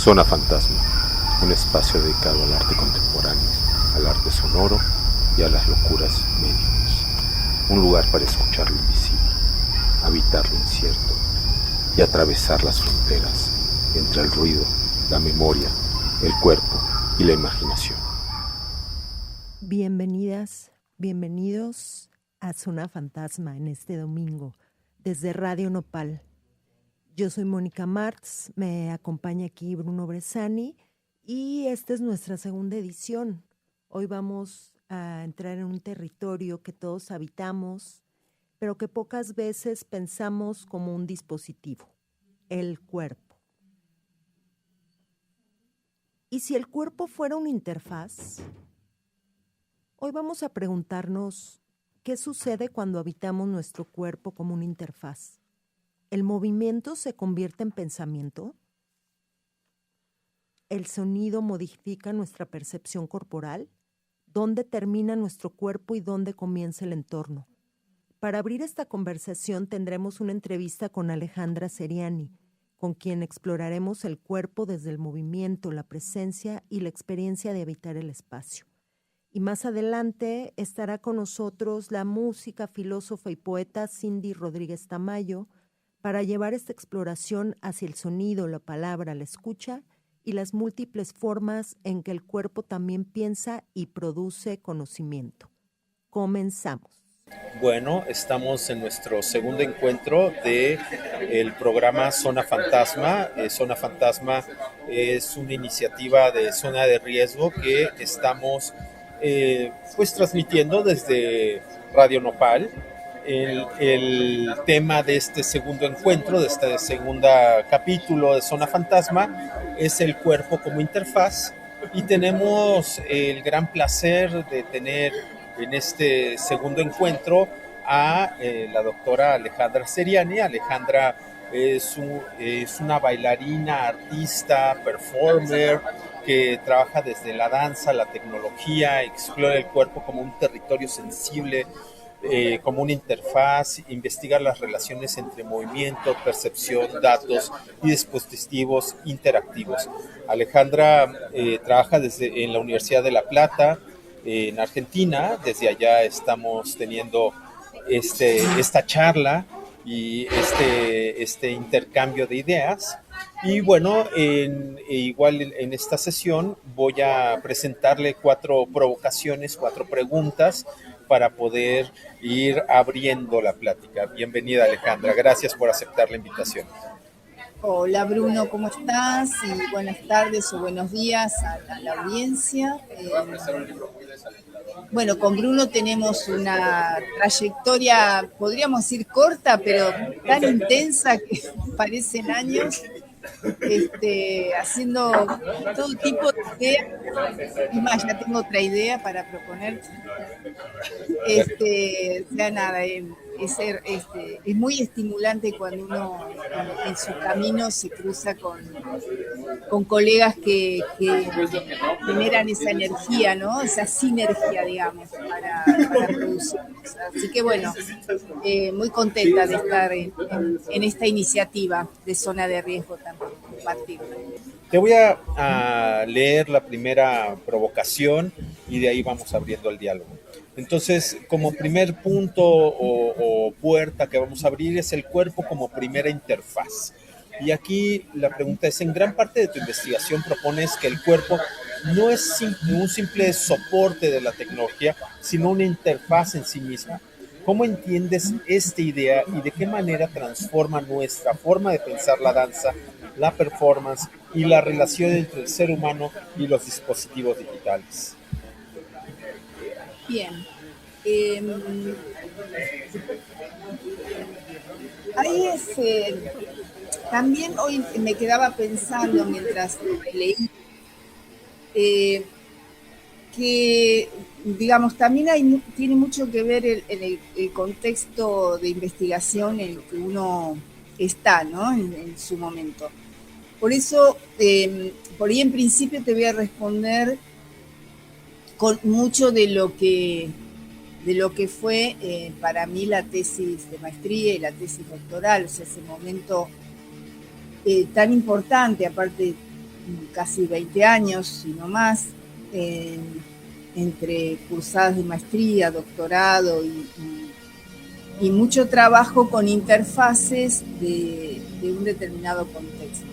Zona Fantasma, un espacio dedicado al arte contemporáneo, al arte sonoro y a las locuras médicas. Un lugar para escuchar lo invisible, habitar lo incierto y atravesar las fronteras entre el ruido, la memoria, el cuerpo y la imaginación. Bienvenidas, bienvenidos a Zona Fantasma en este domingo, desde Radio Nopal. Yo soy Mónica Martz, me acompaña aquí Bruno Bresani y esta es nuestra segunda edición. Hoy vamos a entrar en un territorio que todos habitamos, pero que pocas veces pensamos como un dispositivo, el cuerpo. ¿Y si el cuerpo fuera una interfaz? Hoy vamos a preguntarnos qué sucede cuando habitamos nuestro cuerpo como una interfaz. ¿El movimiento se convierte en pensamiento? ¿El sonido modifica nuestra percepción corporal? ¿Dónde termina nuestro cuerpo y dónde comienza el entorno? Para abrir esta conversación tendremos una entrevista con Alejandra Seriani, con quien exploraremos el cuerpo desde el movimiento, la presencia y la experiencia de habitar el espacio. Y más adelante estará con nosotros la música, filósofa y poeta Cindy Rodríguez Tamayo, para llevar esta exploración hacia el sonido, la palabra, la escucha y las múltiples formas en que el cuerpo también piensa y produce conocimiento. Comenzamos. Bueno, estamos en nuestro segundo encuentro del programa Zona Fantasma. Zona Fantasma es una iniciativa de zona de riesgo que estamos pues transmitiendo desde Radio Nopal. El tema de este segundo encuentro, de este segundo capítulo de Zona Fantasma, es el cuerpo como interfaz, y tenemos el gran placer de tener en este segundo encuentro a la doctora Alejandra Seriani. Alejandra es una bailarina, artista, performer, que trabaja desde la danza, la tecnología, explora el cuerpo como un territorio sensible, como una interfaz, investigar las relaciones entre movimiento, percepción, datos y dispositivos interactivos. Alejandra trabaja en la Universidad de La Plata, en Argentina. Desde allá estamos teniendo esta charla y este intercambio de ideas. Y bueno, igual en esta sesión voy a presentarle 4 provocaciones, 4 preguntas para poder ir abriendo la plática. Bienvenida, Alejandra, gracias por aceptar la invitación. Hola Bruno, ¿cómo estás? Y buenas tardes o buenos días a la audiencia. Bueno, con Bruno tenemos una trayectoria, podríamos decir corta, pero tan intensa que parecen años, haciendo todo tipo de ideas. Y más, ya tengo otra idea para proponerte. Ya nada, es muy estimulante cuando uno en su camino se cruza con colegas que generan esa energía, ¿no? Esa sinergia, digamos, para producir cosas. Así que bueno, muy contenta de estar en esta iniciativa de Zona de Riesgo también, compartir. Te voy a leer la primera provocación y de ahí vamos abriendo el diálogo. Entonces, como primer punto o puerta que vamos a abrir es el cuerpo como primera interfaz. Y aquí la pregunta es, en gran parte de tu investigación propones que el cuerpo no es un simple soporte de la tecnología, sino una interfaz en sí misma. ¿Cómo entiendes esta idea y de qué manera transforma nuestra forma de pensar la danza, la performance y la relación entre el ser humano y los dispositivos digitales? Bien. Ahí también hoy me quedaba pensando mientras leí que, digamos, también tiene mucho que ver el contexto de investigación en el que uno está, ¿no? En su momento. Por eso, por ahí en principio te voy a responder con mucho de lo que fue para mí la tesis de maestría y la tesis doctoral, o sea, ese momento tan importante, aparte casi 20 años, si no más, entre cursadas de maestría, doctorado y mucho trabajo con interfaces de un determinado contexto.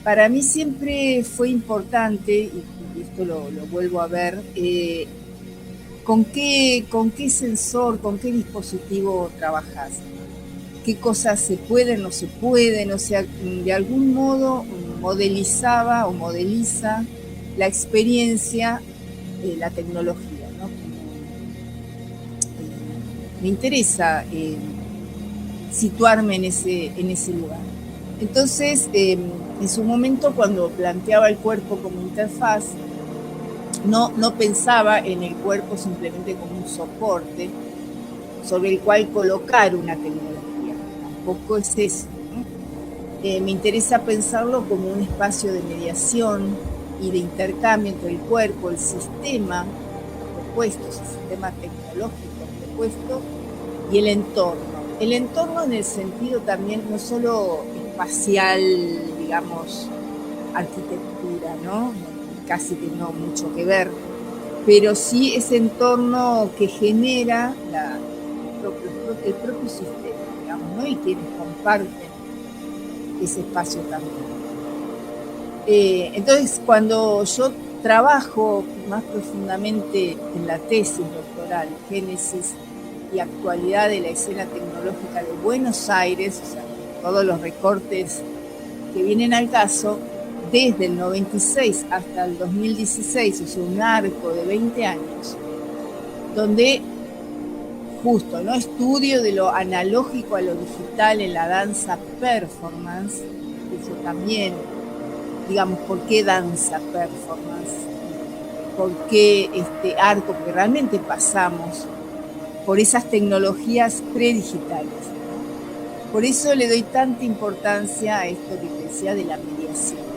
Para mí siempre fue importante, y esto lo vuelvo a ver, con qué sensor, con qué dispositivo trabajas, qué cosas se pueden, no se pueden, o sea, de algún modo modelizaba o modeliza la experiencia, la tecnología, ¿no? Me interesa situarme en ese lugar. Entonces, en su momento, cuando planteaba el cuerpo como interfaz, no pensaba en el cuerpo simplemente como un soporte sobre el cual colocar una tecnología. Tampoco es eso, ¿no? Me interesa pensarlo como un espacio de mediación y de intercambio entre el cuerpo, el sistema propuesto, el sistema tecnológico propuesto y el entorno. El entorno en el sentido también no solo espacial, digamos, arquitectura, ¿no? Casi que no mucho que ver, pero sí ese entorno que genera el propio sistema, digamos, ¿no? Y quienes comparten ese espacio también. Entonces, cuando yo trabajo más profundamente en la tesis doctoral, génesis y actualidad de la escena tecnológica de Buenos Aires, o sea, todos los recortes que vienen al caso, desde el 96 hasta el 2016, o sea, un arco de 20 años, donde justo, ¿no? Estudio de lo analógico a lo digital en la danza performance, eso también, digamos, ¿por qué danza performance? ¿Por qué este arco? Porque realmente pasamos por esas tecnologías predigitales. Por eso le doy tanta importancia a esto que te decía de la mediación.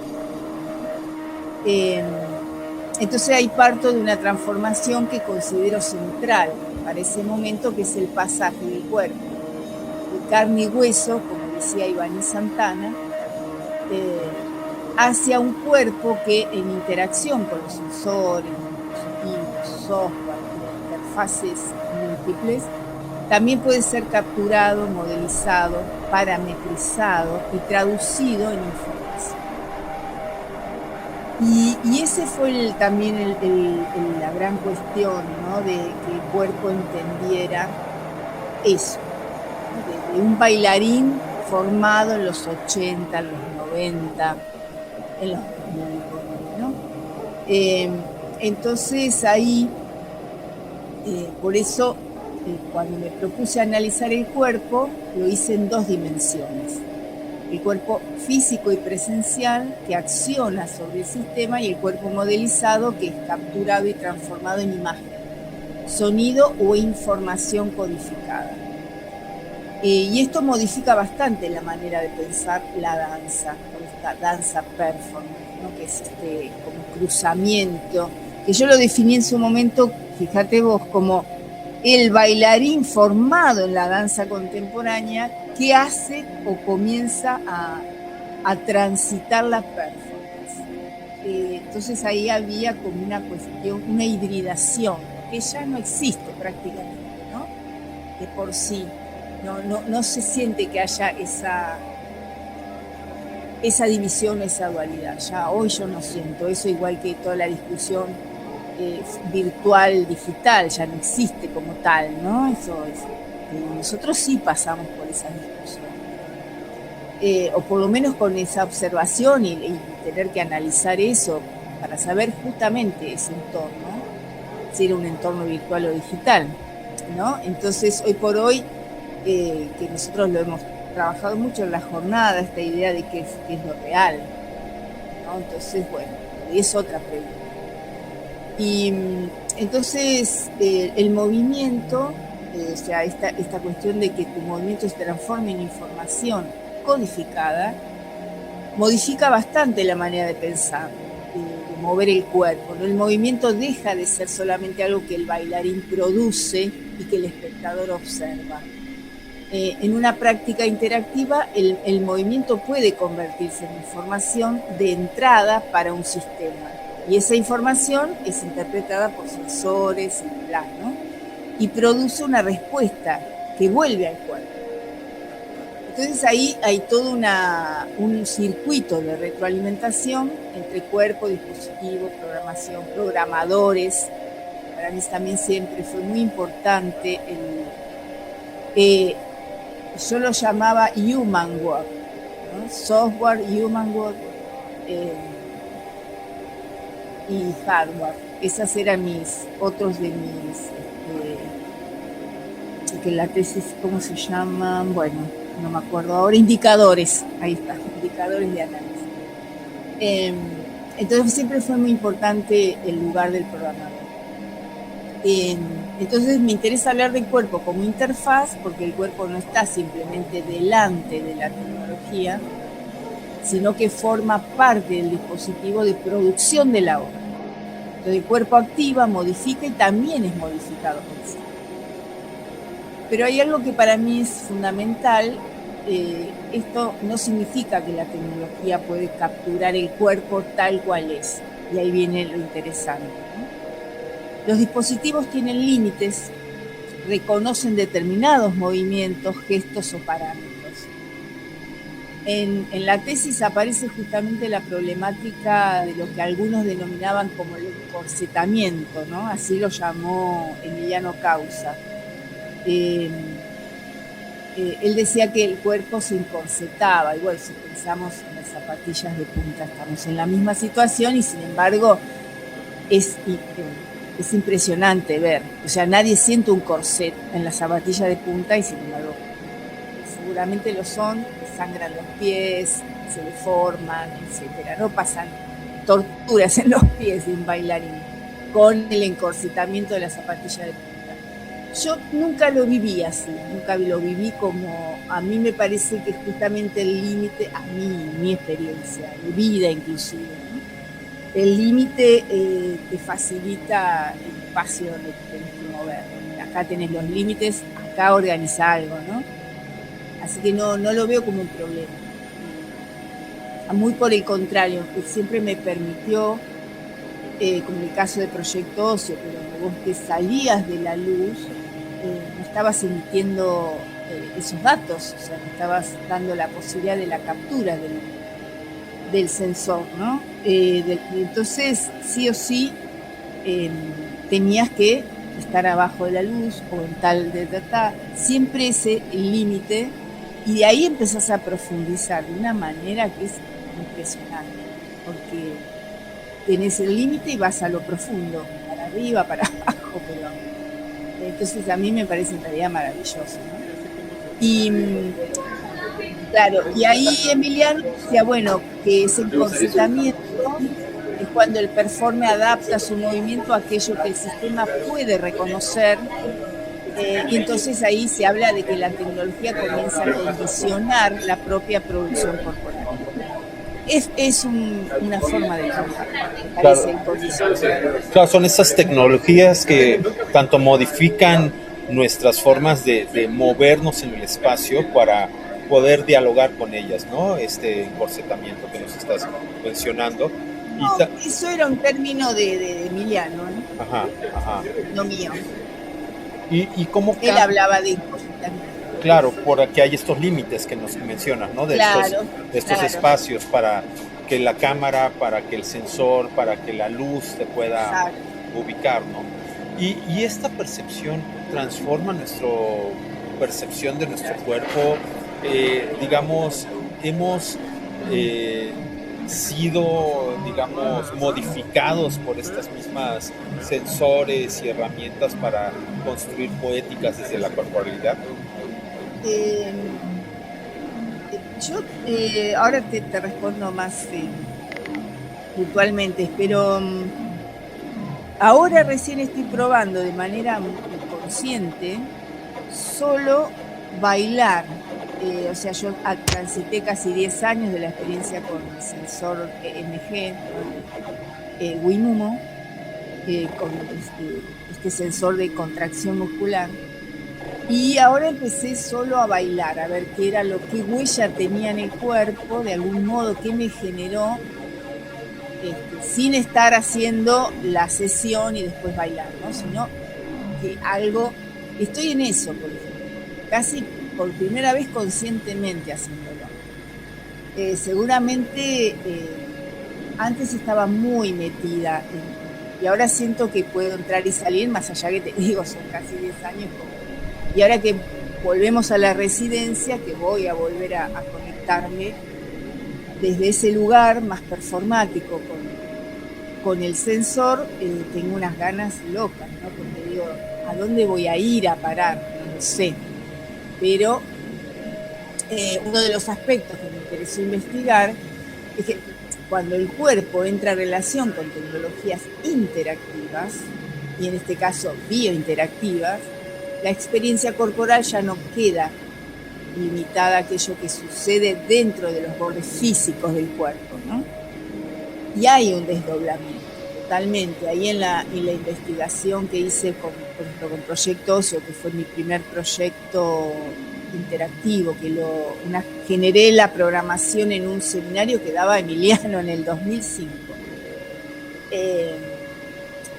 Entonces ahí parto de una transformación que considero central para ese momento, que es el pasaje del cuerpo de carne y hueso, como decía Iván y Santana, hacia un cuerpo que en interacción con los sensores, dispositivos, software, interfaces múltiples, también puede ser capturado, modelizado, parametrizado y traducido en información. Y ese fue también la gran cuestión, ¿no? De que el cuerpo entendiera eso, de un bailarín formado en los 80, en los 90, en los 2000, ¿no? Entonces ahí, por eso, cuando me propuse analizar el cuerpo, lo hice en dos dimensiones. El cuerpo físico y presencial que acciona sobre el sistema, y el cuerpo modelizado que es capturado y transformado en imagen, sonido o información codificada. Y esto modifica bastante la manera de pensar la danza, esta danza performance, ¿no? Que es como cruzamiento, que yo lo definí en su momento, fíjate vos, como el bailarín formado en la danza contemporánea que hace o comienza a transitar la performance. Entonces ahí había como una cuestión, una hibridación, que ya no existe prácticamente, ¿no? De por sí. No se siente que haya esa división, esa dualidad. Ya hoy yo no siento eso, igual que toda la discusión virtual, digital, ya no existe como tal, ¿no? Eso es. Nosotros sí pasamos por esa discusión. O por lo menos con esa observación y tener que analizar eso para saber justamente ese entorno, si era un entorno virtual o digital, ¿no? Entonces, hoy por hoy, que nosotros lo hemos trabajado mucho en la jornada, esta idea de qué es lo real, ¿no? Entonces, bueno, y es otra pregunta. Y entonces el movimiento, o sea, esta cuestión de que tu movimiento se transforme en información codificada, modifica bastante la manera de pensar, de mover el cuerpo, ¿no? El movimiento deja de ser solamente algo que el bailarín produce y que el espectador observa. en una práctica interactiva el movimiento puede convertirse en información de entrada para un sistema. Y esa información es interpretada por sensores y bla, ¿no? Y produce una respuesta que vuelve al cuerpo. Entonces ahí hay todo un circuito de retroalimentación entre cuerpo, dispositivo, programación, programadores. Para mí también siempre fue muy importante yo lo llamaba human work, ¿no? Software, human work y hardware. Esas eran otros de mis, que la tesis, ¿cómo se llaman? Bueno, no me acuerdo ahora, indicadores, ahí está, indicadores de análisis. Entonces siempre fue muy importante el lugar del programador. Entonces me interesa hablar del cuerpo como interfaz, porque el cuerpo no está simplemente delante de la tecnología, sino que forma parte del dispositivo de producción de la obra. Entonces el cuerpo activa, modifica y también es modificado por sí. Pero hay algo que para mí es fundamental. Esto no significa que la tecnología puede capturar el cuerpo tal cual es. Y ahí viene lo interesante, ¿no? Los dispositivos tienen límites, reconocen determinados movimientos, gestos o parámetros. En la tesis aparece justamente la problemática de lo que algunos denominaban como el encorsetamiento, ¿no? Así lo llamó Emiliano Causa. Él decía que el cuerpo se encorsetaba, y bueno, si pensamos en las zapatillas de punta, estamos en la misma situación y sin embargo es impresionante ver, o sea, nadie siente un corset en la zapatilla de punta y sin embargo seguramente lo son, sangran los pies, se deforman, etcétera, no pasan torturas en los pies de un bailarín con el encorsetamiento de la zapatilla de punta. Yo nunca lo viví así, nunca lo viví como, a mí me parece que justamente el límite, a mí, mi experiencia de vida inclusive, ¿no? El límite te facilita el espacio donde te tenés que mover. Acá tenés los límites, acá organiza algo, ¿no? Así que no lo veo como un problema. Muy por el contrario, que siempre me permitió, como en el caso de Proyecto Óseo, pero cuando vos te salías de la luz, no estabas emitiendo esos datos, o sea, no estabas dando la posibilidad de la captura del sensor, ¿no? Entonces, sí o sí, tenías que estar abajo de la luz o en tal de data, siempre ese límite, y de ahí empezás a profundizar de una manera que es impresionante, porque tenés el límite y vas a lo profundo, para arriba, para abajo, pero entonces a mí me parece en realidad maravilloso, ¿no? Y claro, y ahí Emiliano decía, bueno, que ese encorsetamiento es cuando el performer adapta su movimiento a aquello que el sistema puede reconocer, y entonces ahí se habla de que la tecnología comienza a condicionar la propia producción corporal. Es una forma de trabajar, me parece, claro, son esas tecnologías que tanto modifican nuestras formas de movernos en el espacio para poder dialogar con ellas, ¿no? Este encorsetamiento que nos estás mencionando. No, eso era un término de Emiliano, ¿no? Ajá. No mío. ¿Y cómo él hablaba de encorsetamiento? Claro, porque hay estos límites que nos mencionas, ¿no? De estos espacios para que la cámara, para que el sensor, para que la luz se pueda ubicar, ¿no? Y esta percepción transforma nuestra percepción de nuestro cuerpo. Digamos, hemos sido, digamos, modificados por estas mismas sensores y herramientas para construir poéticas desde la corporalidad. Yo ahora te respondo más puntualmente, pero ahora recién estoy probando de manera muy consciente solo bailar. O sea, yo transité casi 10 años de la experiencia con el sensor EMG, Winumo, con este sensor de contracción muscular. Y ahora empecé solo a bailar, a ver qué era qué huella tenía en el cuerpo, de algún modo, qué me generó, sin estar haciendo la sesión y después bailar, ¿no? Sino que algo, estoy en eso, por ejemplo, casi por primera vez conscientemente haciéndolo. Seguramente antes estaba muy metida y ahora siento que puedo entrar y salir, más allá que te digo, son casi 10 años. Y ahora que volvemos a la residencia, que voy a volver a conectarme desde ese lugar más performático con el sensor, tengo unas ganas locas, ¿no? Porque digo, ¿a dónde voy a ir a parar? No lo sé. Pero uno de los aspectos que me interesó investigar es que cuando el cuerpo entra en relación con tecnologías interactivas, y en este caso biointeractivas, la experiencia corporal ya no queda limitada a aquello que sucede dentro de los bordes físicos del cuerpo, ¿no? Y hay un desdoblamiento, totalmente. Ahí en la investigación que hice por ejemplo, con Proyecto Ocio, que fue mi primer proyecto interactivo, generé la programación en un seminario que daba Emiliano en el 2005.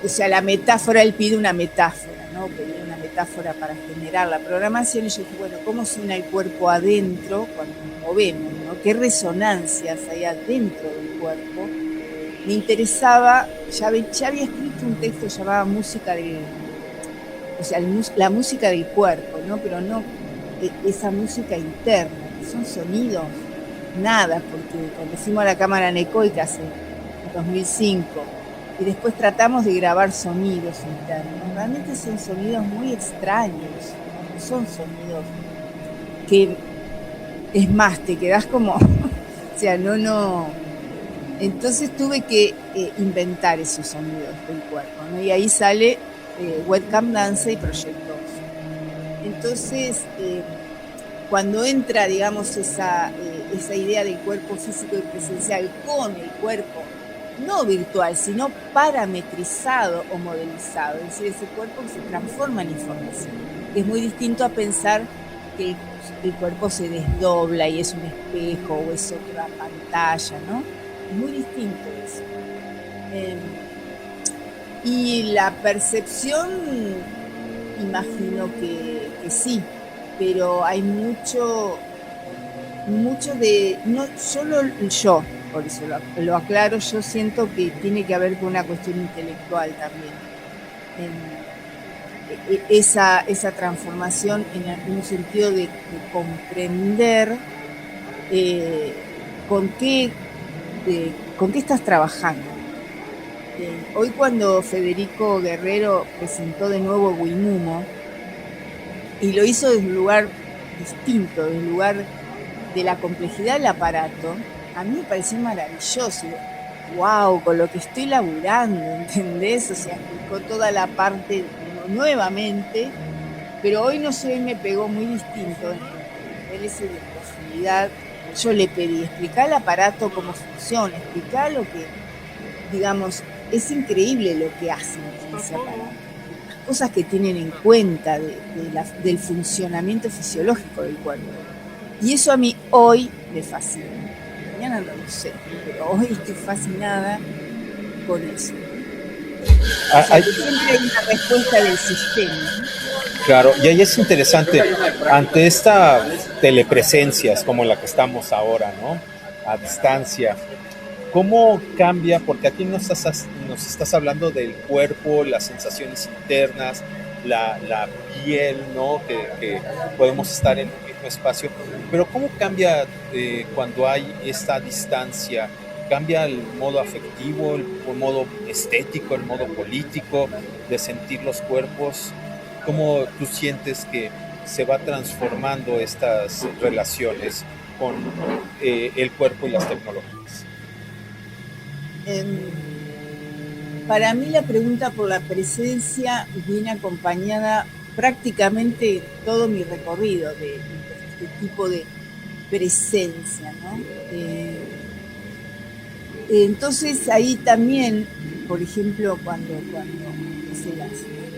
O sea, la metáfora, él pide una metáfora, ¿no? Pedía una metáfora para generar la programación, y yo dije, bueno, ¿cómo suena el cuerpo adentro cuando nos movemos, ¿no? ¿Qué resonancias hay adentro del cuerpo? Me interesaba, ya había escrito un texto llamado la música del cuerpo, ¿no? Pero no esa música interna, que son sonidos, nada, porque cuando fuimos a la cámara anecoica hace 2005, y después tratamos de grabar sonidos internos, realmente son sonidos muy extraños, no son sonidos que, es más, te quedás como, o sea, no. Entonces tuve que inventar esos sonidos del cuerpo, ¿no? Y ahí sale Webcam Dance y Proyecto. Entonces, cuando entra, digamos, esa idea del cuerpo físico y presencial con el cuerpo no virtual, sino parametrizado o modelizado, es decir, ese cuerpo que se transforma en información. Es muy distinto a pensar que el cuerpo se desdobla y es un espejo o es otra pantalla, ¿no? Es muy distinto eso. Y la percepción, imagino que sí, pero hay mucho de, no solo yo, por eso lo aclaro, yo siento que tiene que haber con una cuestión intelectual también. Esa transformación en un sentido de comprender con qué estás trabajando. Hoy cuando Federico Guerrero presentó de nuevo Wimumo, y lo hizo desde un lugar distinto, desde un lugar de la complejidad del aparato, a mí me pareció maravilloso. Wow, con lo que estoy laburando, ¿entendés? O sea, explicó toda la parte nuevamente, pero hoy no sé, me pegó muy distinto en el ese de profundidad. Yo le pedí, explicar el aparato, cómo funciona, explicar lo que, digamos, es increíble lo que hacen ese aparato, las cosas que tienen en cuenta del funcionamiento fisiológico del cuerpo. Y eso a mí hoy me fascina. Mañana no lo sé, pero hoy estoy fascinada con eso. Siempre hay una respuesta del sistema. Claro, y ahí es interesante, ante esta telepresencias como la que estamos ahora, ¿no? A distancia, ¿cómo cambia? Porque aquí nos estás hablando del cuerpo, las sensaciones internas, la piel, ¿no? Que podemos estar en un mismo espacio, pero ¿cómo cambia cuando hay esta distancia? ¿Cambia el modo afectivo, el modo estético, el modo político de sentir los cuerpos? ¿Cómo tú sientes que se va transformando estas relaciones con el cuerpo y las tecnologías? Para mí la pregunta por la presencia viene acompañada prácticamente todo mi recorrido de este tipo de presencia, ¿no? Entonces ahí también, por ejemplo, cuando hice las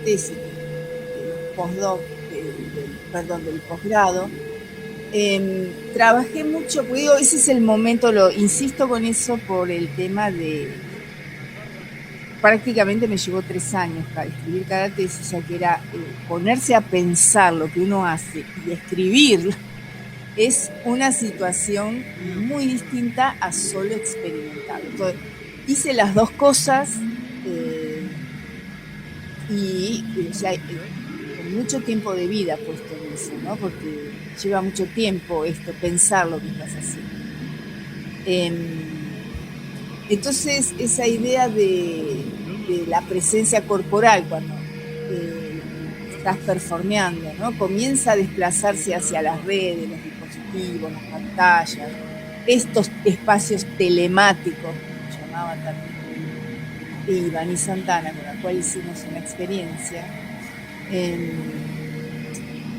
tesis de los postdoc del posgrado, trabajé mucho, pues digo, ese es el momento, insisto con eso por el tema de, prácticamente me llevó 3 años para escribir cada tesis, o sea que era ponerse a pensar lo que uno hace y escribirlo, es una situación muy distinta a solo experimentar. Entonces, hice las dos cosas o sea, con mucho tiempo de vida puesto en eso, ¿no? Porque lleva mucho tiempo pensar lo que estás haciendo. Entonces, esa idea de la presencia corporal cuando estás performeando, ¿no? Comienza a desplazarse hacia las redes, los dispositivos, las pantallas, estos espacios telemáticos, como llamaba también Iván y Santana, con la cual hicimos una experiencia.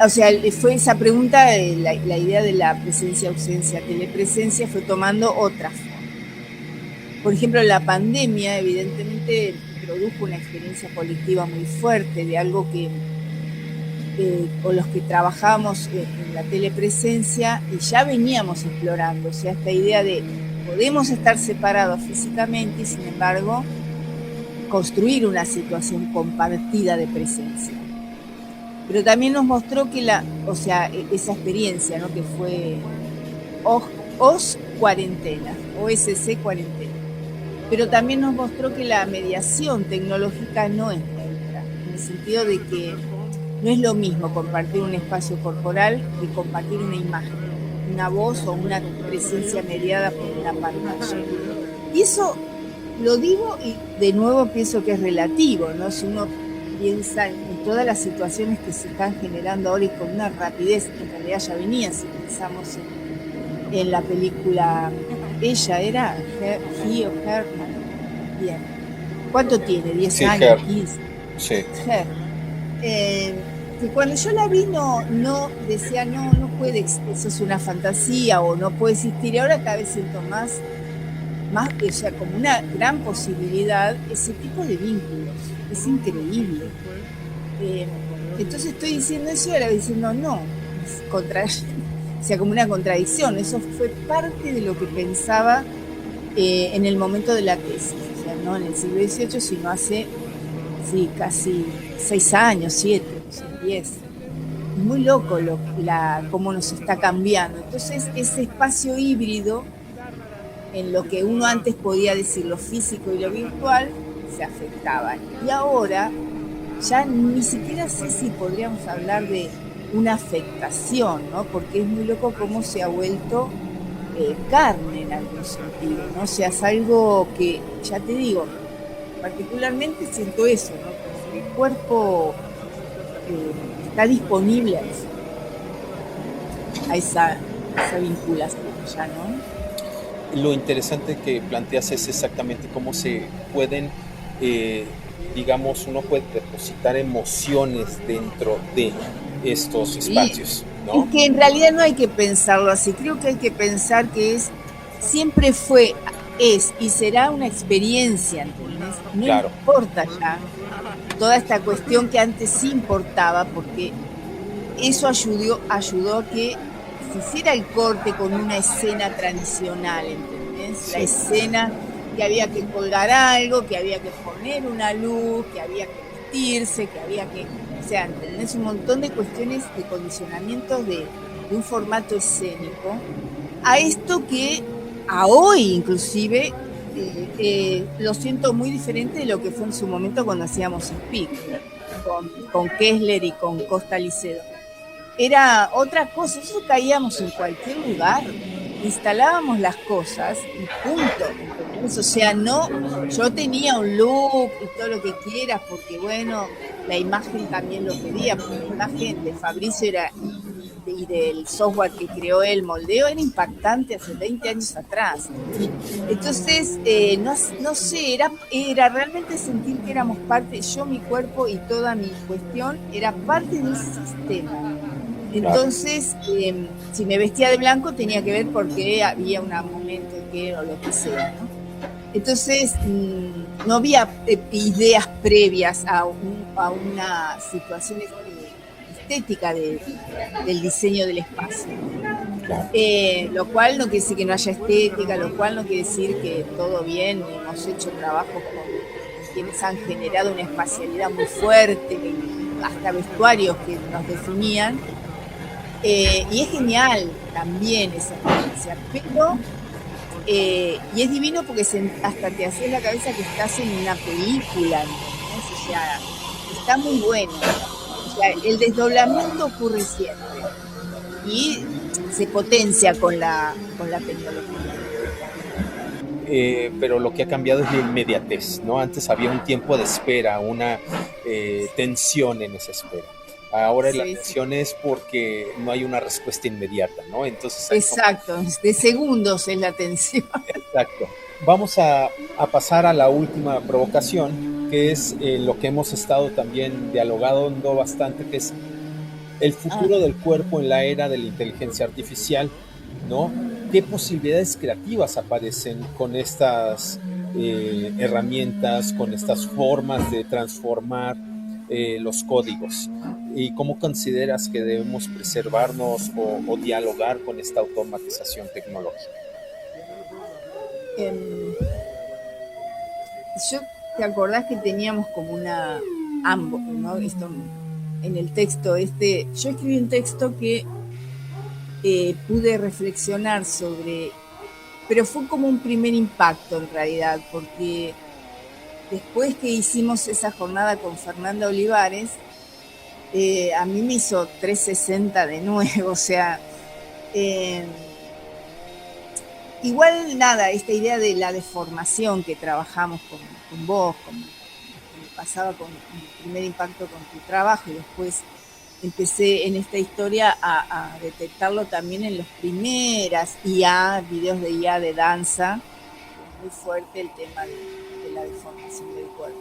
O sea, fue esa pregunta, la idea de la presencia, ausencia, telepresencia fue tomando otra forma. Por ejemplo, la pandemia evidentemente produjo una experiencia colectiva muy fuerte de algo que con los que trabajamos en la telepresencia y ya veníamos explorando, o sea, esta idea de podemos estar separados físicamente y sin embargo construir una situación compartida de presencia. Pero también nos mostró que esa experiencia, ¿no? Que fue OSC cuarentena, pero también nos mostró que la mediación tecnológica no es neutra, en el sentido de que no es lo mismo compartir un espacio corporal que compartir una imagen, una voz o una presencia mediada por una pantalla. Y eso lo digo y de nuevo pienso que es relativo, ¿no? Si uno piensa en todas las situaciones que se están generando ahora y con una rapidez, en realidad ya venían, si pensamos en la película, ella era He o Her, bien. ¿Cuánto tiene? ¿10 años? 15. Sí. Her. Que cuando yo la vi no decía no puede, eso es una fantasía o no puede existir, y ahora cada vez siento más, o sea, como una gran posibilidad ese tipo de vínculos, es increíble. Entonces estoy diciendo eso y ahora diciendo no, o sea, como una contradicción. Eso fue parte de lo que pensaba en el momento de la tesis, o sea, no en el siglo XVIII, sino hace casi 6 años, 7, 10. Es muy loco cómo nos está cambiando. Entonces, ese espacio híbrido, en lo que uno antes podía decir lo físico y lo virtual, se afectaban. Y ahora ya ni siquiera sé si podríamos hablar de una afectación, ¿no? Porque es muy loco cómo se ha vuelto carne en algún sentido, ¿no? O sea, es algo que, ya te digo, particularmente siento eso, ¿no? El cuerpo está disponible a eso, a esa vinculación ya, ¿no? Lo interesante que planteas es exactamente cómo se pueden, digamos, uno puede depositar emociones dentro de estos espacios, ¿no? Es que en realidad no hay que pensarlo así, creo que hay que pensar que siempre fue, es y será una experiencia, ¿entendés? No Claro. importa ya toda esta cuestión que antes sí importaba, porque eso ayudó a que se hiciera el corte con una escena tradicional, ¿entendés? Sí. La escena que había que colgar algo, que había que poner una luz, que había que vestirse, que había que... O sea, ¿entendés? Un montón de cuestiones de condicionamientos de un formato escénico a esto que a hoy inclusive lo siento muy diferente de lo que fue en su momento cuando hacíamos Speak con Kessler y con Costa Licedo. Era otra cosa, nosotros caíamos en cualquier lugar, instalábamos las cosas y punto. ¿Entendés? O sea, no, yo tenía un look y todo lo que quieras, porque bueno, la imagen también lo pedía, porque la imagen de Fabricio era y del software que creó el moldeo era impactante hace 20 años atrás. Entonces, no sé, era realmente sentir que éramos parte, yo, mi cuerpo y toda mi cuestión era parte del sistema. Entonces, si me vestía de blanco tenía que ver porque había un momento que o lo que sea, ¿no? Entonces, no había ideas previas a una situación estética del diseño del espacio. Claro. Lo cual no quiere decir que no haya estética, lo cual no quiere decir que todo bien. Hemos hecho trabajos con quienes han generado una espacialidad muy fuerte, hasta vestuarios que nos definían. Y es genial también esa experiencia, pero y es divino porque hasta te haces la cabeza que estás en una película, ¿entendés? O sea, está muy bueno. O sea, el desdoblamiento ocurre siempre y se potencia con la tecnología. Pero lo que ha cambiado es la inmediatez, ¿no? Antes había un tiempo de espera, una tensión en esa espera. Ahora la tensión es porque no hay una respuesta inmediata, ¿no? Entonces exacto, de segundos es la tensión. Exacto. Vamos a pasar a la última provocación, que es lo que hemos estado también dialogando bastante, que es el futuro del cuerpo en la era de la inteligencia artificial, ¿no? ¿Qué posibilidades creativas aparecen con estas herramientas, con estas formas de transformar los códigos? ¿Y cómo consideras que debemos preservarnos o dialogar con esta automatización tecnológica? ¿Te acordás que teníamos como ambos, ¿no? Esto en el texto yo escribí un texto que pude reflexionar sobre, pero fue como un primer impacto en realidad, porque después que hicimos esa jornada con Fernanda Olivares, a mí me hizo 360 de nuevo, o sea, igual nada, esta idea de la deformación que trabajamos con vos, como pasaba con el primer impacto con tu trabajo, y después empecé en esta historia a detectarlo también en los primeras videos de IA de danza, muy fuerte el tema de la deformación del cuerpo.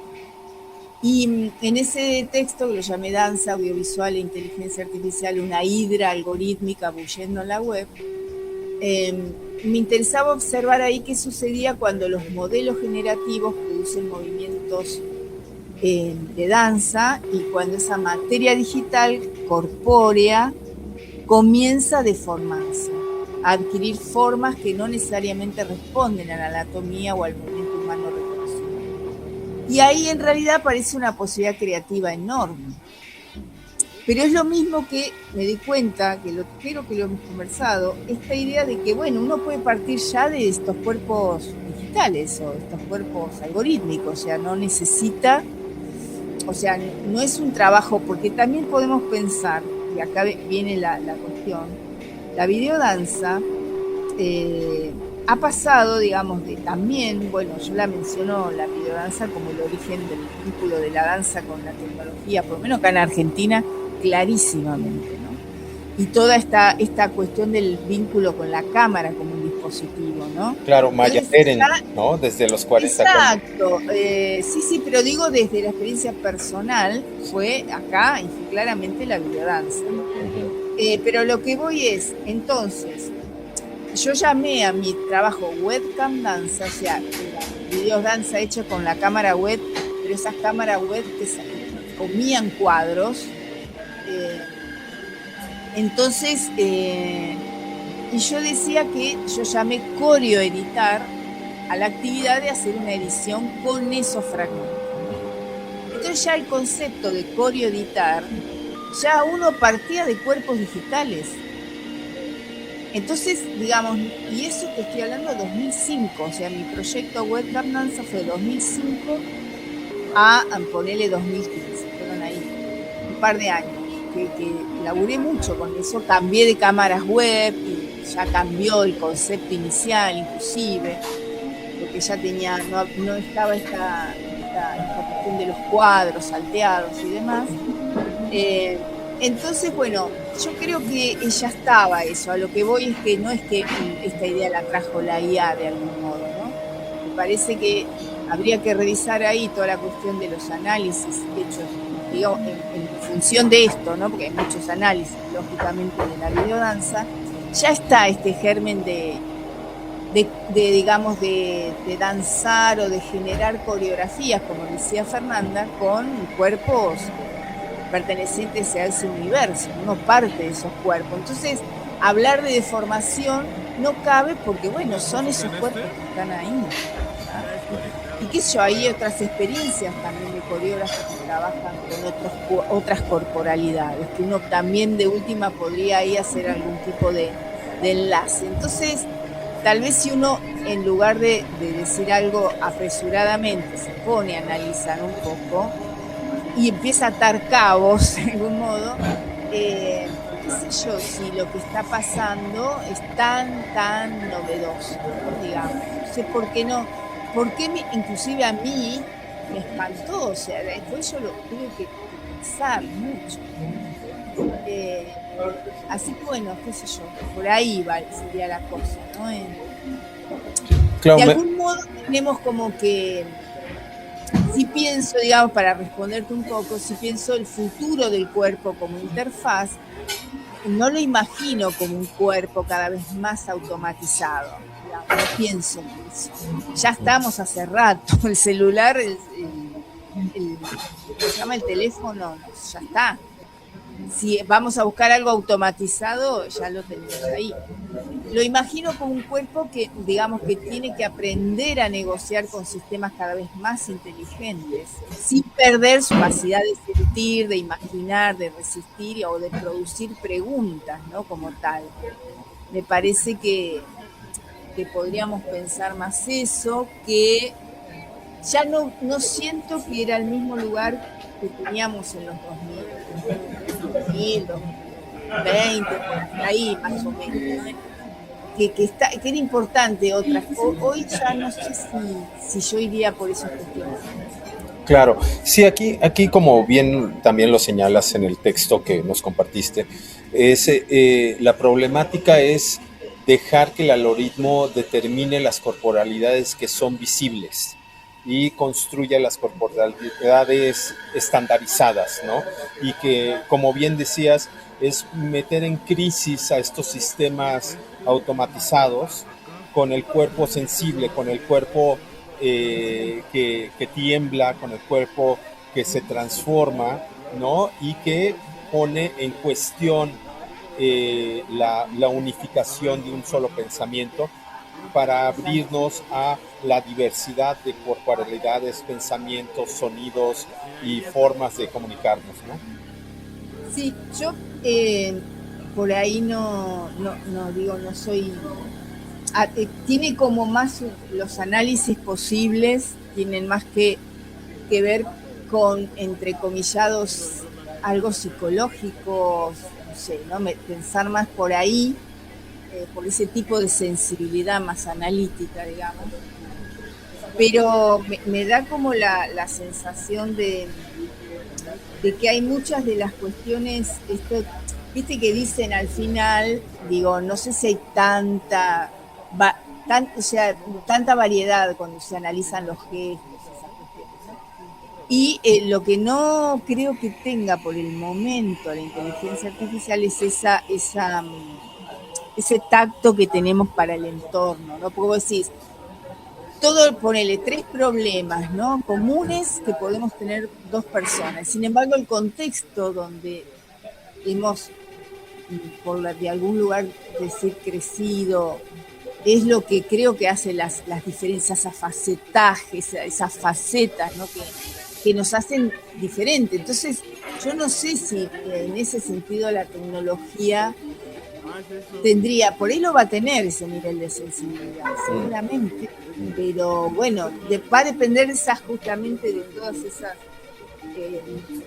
Y en ese texto, que lo llamé Danza Audiovisual e Inteligencia Artificial, una hidra algorítmica bullendo en la web, me interesaba observar ahí qué sucedía cuando los modelos generativos producen movimientos de danza y cuando esa materia digital corpórea comienza a deformarse, a adquirir formas que no necesariamente responden a la anatomía o al movimiento humano reconocido. Y ahí en realidad aparece una posibilidad creativa enorme. Pero es lo mismo que me di cuenta, creo que lo hemos conversado, esta idea de que, bueno, uno puede partir ya de estos cuerpos digitales o estos cuerpos algorítmicos, o sea, no necesita, o sea, no es un trabajo, porque también podemos pensar, y acá viene la cuestión, la videodanza ha pasado, digamos, también, bueno, yo la menciono la videodanza como el origen del vínculo de la danza con la tecnología, por lo menos acá en Argentina, clarísimamente, ¿no? Y toda esta cuestión del vínculo con la cámara como un dispositivo, ¿no? Claro, Maya Deren, ¿no? Desde los 40. Exacto, sí, pero digo desde la experiencia personal, fue acá y fue claramente la videodanza. Uh-huh. Pero lo que voy es, entonces, yo llamé a mi trabajo webcam danza, o sea, videos danza hechos con la cámara web, pero esas cámaras web que comían cuadros. Entonces, y yo decía que yo llamé coreoeditar a la actividad de hacer una edición con esos fragmentos. Entonces ya el concepto de coreoeditar, ya uno partía de cuerpos digitales. Entonces, digamos, y eso te estoy hablando de 2005, o sea, mi proyecto Webcam Danza fue de 2005 a ponerle 2015, fueron ahí un par de años. Que laburé mucho con eso, cambié de cámaras web y ya cambió el concepto inicial inclusive, porque ya tenía, no estaba esta cuestión de los cuadros salteados y demás. Entonces, bueno, yo creo que ya estaba eso, a lo que voy es que no es que esta idea la trajo la IA de algún modo, ¿no? Me parece que habría que revisar ahí toda la cuestión de los análisis hechos, digamos, en función de esto, ¿no? Porque hay muchos análisis, lógicamente, de la videodanza. Ya está este germen de danzar o de generar coreografías, como decía Fernanda, con cuerpos pertenecientes a ese universo, uno parte de esos cuerpos. Entonces, hablar de deformación no cabe porque, bueno, son esos cuerpos que están ahí, ¿no? Y qué sé yo, hay otras experiencias también de coreógrafos que trabajan con otras corporalidades, que uno también de última podría ahí hacer algún tipo de enlace. Entonces, tal vez si uno, en lugar de decir algo apresuradamente, se pone a analizar un poco y empieza a atar cabos, de algún modo, qué sé yo, si lo que está pasando es tan novedoso, ¿no? Digamos. No sé por qué no, inclusive a mí me espantó, o sea, después yo lo tuve que pensar mucho. Así que bueno, qué sé yo, por ahí sería la cosa, ¿no? Claro, de algún modo tenemos como que, si pienso, digamos, para responderte un poco, si pienso el futuro del cuerpo como interfaz, no lo imagino como un cuerpo cada vez más automatizado, digamos, no pienso en eso. Ya estamos hace rato, el celular, ¿cómo se llama? El teléfono, ya está. Si vamos a buscar algo automatizado, ya lo tenemos ahí. Lo imagino como un cuerpo que, digamos, que tiene que aprender a negociar con sistemas cada vez más inteligentes, sin perder su capacidad de sentir, de imaginar, de resistir o de producir preguntas, ¿no? Como tal. Me parece que podríamos pensar más eso, que ya no siento que era el mismo lugar que teníamos en los 2000, 2020, ahí más o menos, que era importante otras. Hoy ya no sé si yo iría por esas cuestiones. Claro, sí, aquí como bien también lo señalas en el texto que nos compartiste, la problemática es dejar que el algoritmo determine las corporalidades que son visibles y construya las corporalidades estandarizadas, ¿no? Y que, como bien decías, es meter en crisis a estos sistemas automatizados con el cuerpo sensible, con el cuerpo que tiembla, con el cuerpo que se transforma, ¿no? Y que pone en cuestión la unificación de un solo pensamiento para abrirnos a la diversidad de corporalidades, pensamientos, sonidos y formas de comunicarnos, ¿no? Sí, yo por ahí no soy... tiene como más los análisis posibles, tienen más que ver con, entrecomillados, algo psicológico, no sé, ¿no? Pensar más por ahí, por ese tipo de sensibilidad más analítica, digamos. Pero me da como la sensación de que hay muchas de las cuestiones, viste que dicen al final, digo, no sé si hay tanta variedad cuando se analizan los gestos, esas cuestiones, ¿no? Y lo que no creo que tenga por el momento la inteligencia artificial es ese tacto que tenemos para el entorno, ¿no? Porque vos decís, ponele 3 problemas, ¿no? Comunes que podemos tener 2 personas. Sin embargo, el contexto donde hemos, de algún lugar decir crecido, es lo que creo que hace las diferencias, esas facetajes, esas facetas, ¿no? que nos hacen diferentes. Entonces, yo no sé si en ese sentido la tecnología por ahí lo va a tener ese nivel de sensibilidad, seguramente, pero bueno, va a depender justamente de todas esas,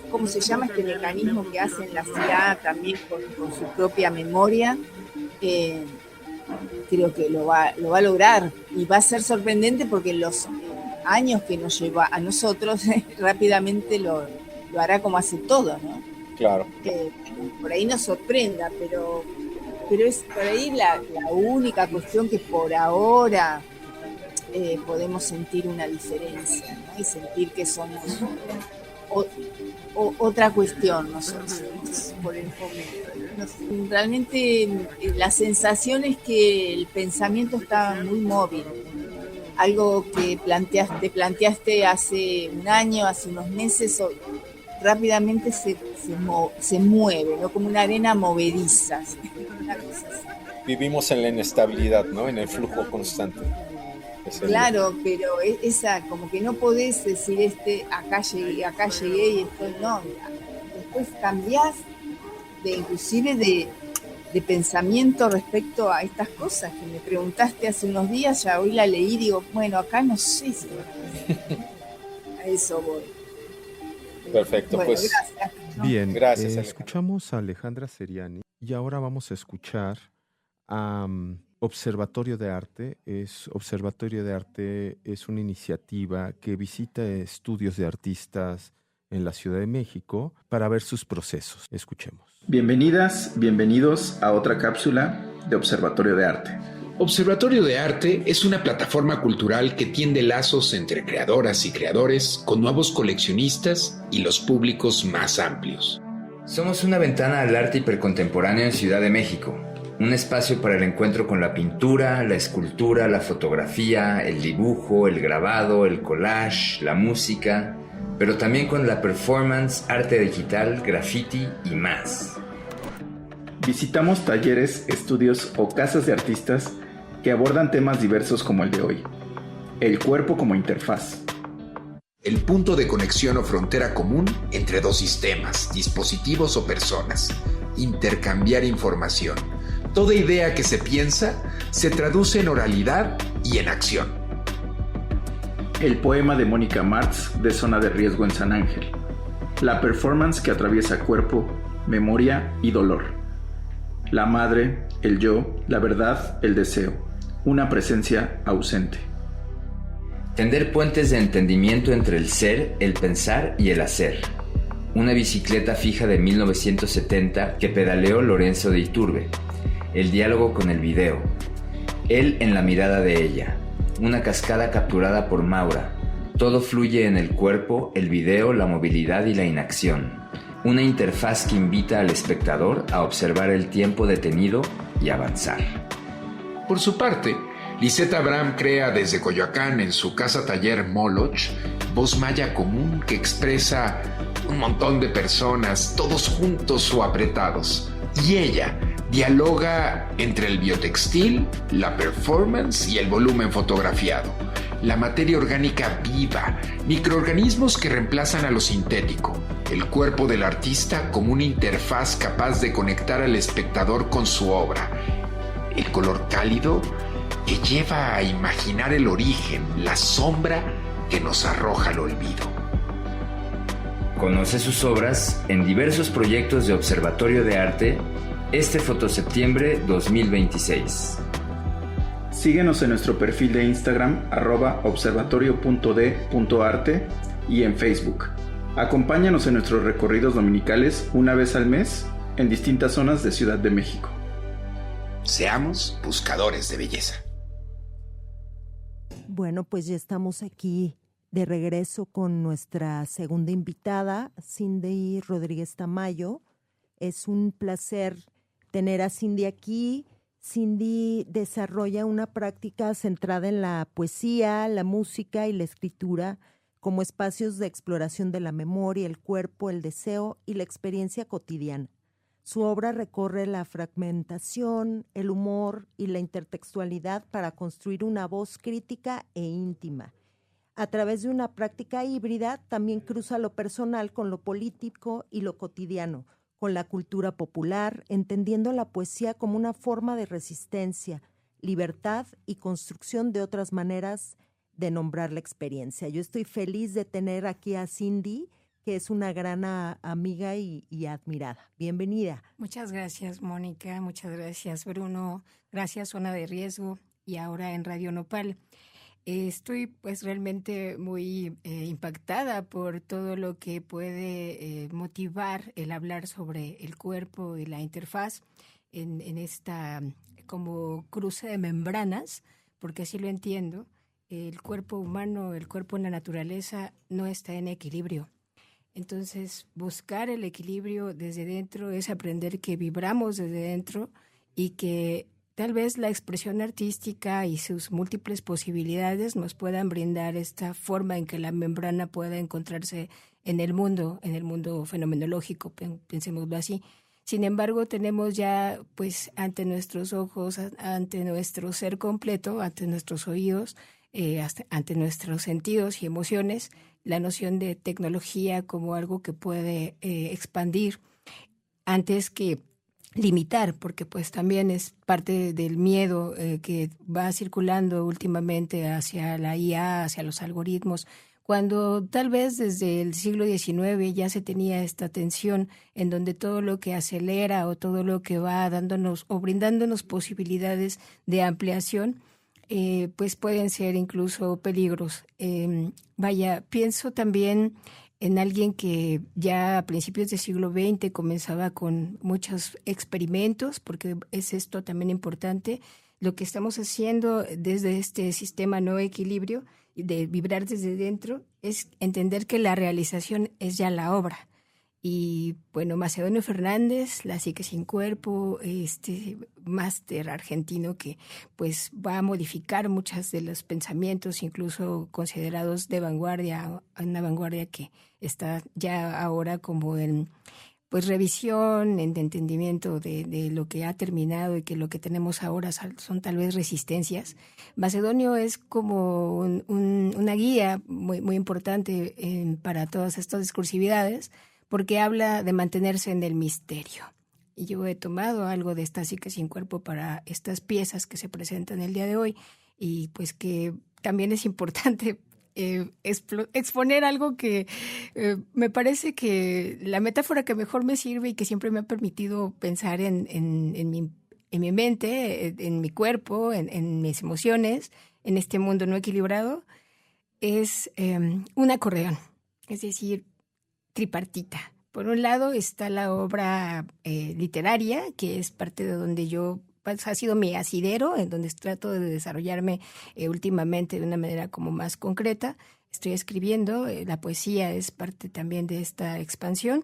¿cómo se llama este mecanismo que hacen la CIA también con su propia memoria? Creo que lo va a lograr y va a ser sorprendente porque en los años que nos lleva a nosotros rápidamente lo hará como hace todo, ¿no? Claro. Por ahí nos sorprenda, pero es por ahí la única cuestión que por ahora podemos sentir una diferencia, ¿no? Y sentir que somos otra cuestión nosotros por el momento. Realmente la sensación es que el pensamiento está muy móvil. Algo que planteaste hace un año, hace unos meses, rápidamente se mueve, ¿no? Como una arena movediza. Una cosa así. Vivimos en la inestabilidad, ¿no? En el flujo constante. Claro, pero esa, como que no podés decir acá llegué y estoy, no. Después cambiás inclusive de pensamiento respecto a estas cosas que me preguntaste hace unos días, ya hoy la leí y digo, bueno, acá no sé si a eso voy. Perfecto, bueno, pues. Gracias. Bien, Gracias, escuchamos a Alejandra Seriani y ahora vamos a escuchar a Observatorio de Arte. Observatorio de Arte es una iniciativa que visita estudios de artistas en la Ciudad de México para ver sus procesos. Escuchemos. Bienvenidas, bienvenidos a otra cápsula de Observatorio de Arte. Observatorio de Arte es una plataforma cultural que tiende lazos entre creadoras y creadores con nuevos coleccionistas y los públicos más amplios. Somos una ventana al arte hipercontemporáneo en Ciudad de México, un espacio para el encuentro con la pintura, la escultura, la fotografía, el dibujo, el grabado, el collage, la música, pero también con la performance, arte digital, graffiti y más. Visitamos talleres, estudios o casas de artistas que abordan temas diversos como el de hoy. El cuerpo como interfaz. El punto de conexión o frontera común entre dos sistemas, dispositivos o personas. Intercambiar información. Toda idea que se piensa se traduce en oralidad y en acción. El poema de Mónica Martz de Zona de Riesgo en San Ángel. La performance que atraviesa cuerpo, memoria y dolor. La madre, el yo, la verdad, el deseo. Una presencia ausente. Tender puentes de entendimiento entre el ser, el pensar y el hacer. Una bicicleta fija de 1970 que pedaleó Lorenzo de Iturbe. El diálogo con el video. Él en la mirada de ella. Una cascada capturada por Maura. Todo fluye en el cuerpo, el video, la movilidad y la inacción. Una interfaz que invita al espectador a observar el tiempo detenido y avanzar. Por su parte, Lisette Abraham crea desde Coyoacán en su casa taller Moloch, voz maya común que expresa un montón de personas, todos juntos o apretados. Y ella dialoga entre el biotextil, la performance y el volumen fotografiado. La materia orgánica viva, microorganismos que reemplazan a lo sintético. El cuerpo del artista como una interfaz capaz de conectar al espectador con su obra. El color cálido que lleva a imaginar el origen, la sombra que nos arroja al olvido. Conoce sus obras en diversos proyectos de Observatorio de Arte este Fotoseptiembre 2026. Síguenos en nuestro perfil de Instagram @observatorio.d.arte y en Facebook. Acompáñanos en nuestros recorridos dominicales una vez al mes en distintas zonas de Ciudad de México. Seamos buscadores de belleza. Bueno, pues ya estamos aquí de regreso con nuestra segunda invitada, Cindy Rodríguez Tamayo. Es un placer tener a Cindy aquí. Cindy desarrolla una práctica centrada en la poesía, la música y la escritura como espacios de exploración de la memoria, el cuerpo, el deseo y la experiencia cotidiana. Su obra recorre la fragmentación, el humor y la intertextualidad para construir una voz crítica e íntima. A través de una práctica híbrida, también cruza lo personal con lo político y lo cotidiano, con la cultura popular, entendiendo la poesía como una forma de resistencia, libertad y construcción de otras maneras de nombrar la experiencia. Yo estoy feliz de tener aquí a Cindy, que es una gran amiga y admirada. Bienvenida. Muchas gracias, Mónica. Muchas gracias, Bruno. Gracias, Zona de Riesgo y ahora en Radio Nopal. Estoy pues realmente muy impactada por todo lo que puede motivar el hablar sobre el cuerpo y la interfaz en esta como cruce de membranas, porque así lo entiendo. El cuerpo humano, el cuerpo en la naturaleza no está en equilibrio. Entonces, buscar el equilibrio desde dentro es aprender que vibramos desde dentro y que tal vez la expresión artística y sus múltiples posibilidades nos puedan brindar esta forma en que la membrana pueda encontrarse en el mundo fenomenológico, pensémoslo así. Sin embargo, tenemos ya, pues, ante nuestros ojos, ante nuestro ser completo, ante nuestros oídos, ante nuestros sentidos y emociones, la noción de tecnología como algo que puede expandir antes que limitar, porque pues también es parte del miedo que va circulando últimamente hacia la IA, hacia los algoritmos, cuando tal vez desde el siglo XIX ya se tenía esta tensión en donde todo lo que acelera o todo lo que va dándonos o brindándonos posibilidades de ampliación, pues pueden ser incluso peligros. Pienso también en alguien que ya a principios del siglo XX comenzaba con muchos experimentos, porque es esto también importante, lo que estamos haciendo desde este sistema no equilibrio, de vibrar desde dentro, es entender que la realización es ya la obra. Y bueno, Macedonio Fernández, La psique sin cuerpo, este máster argentino que pues va a modificar muchos de los pensamientos, incluso considerados de vanguardia, una vanguardia que está ya ahora como en pues revisión, en entendimiento de lo que ha terminado y que lo que tenemos ahora son tal vez resistencias. Macedonio es como una guía muy, muy importante para todas estas discursividades, porque habla de mantenerse en el misterio. Y yo he tomado algo de esta psique sin cuerpo para estas piezas que se presentan el día de hoy, y pues que también es importante exponer algo que me parece que la metáfora que mejor me sirve y que siempre me ha permitido pensar en mi mente, en mi cuerpo, en mis emociones, en este mundo no equilibrado, es un acordeón, es decir, tripartita. Por un lado está la obra literaria, que es parte de donde yo, pues, ha sido mi asidero, en donde trato de desarrollarme últimamente de una manera como más concreta. Estoy escribiendo, la poesía es parte también de esta expansión.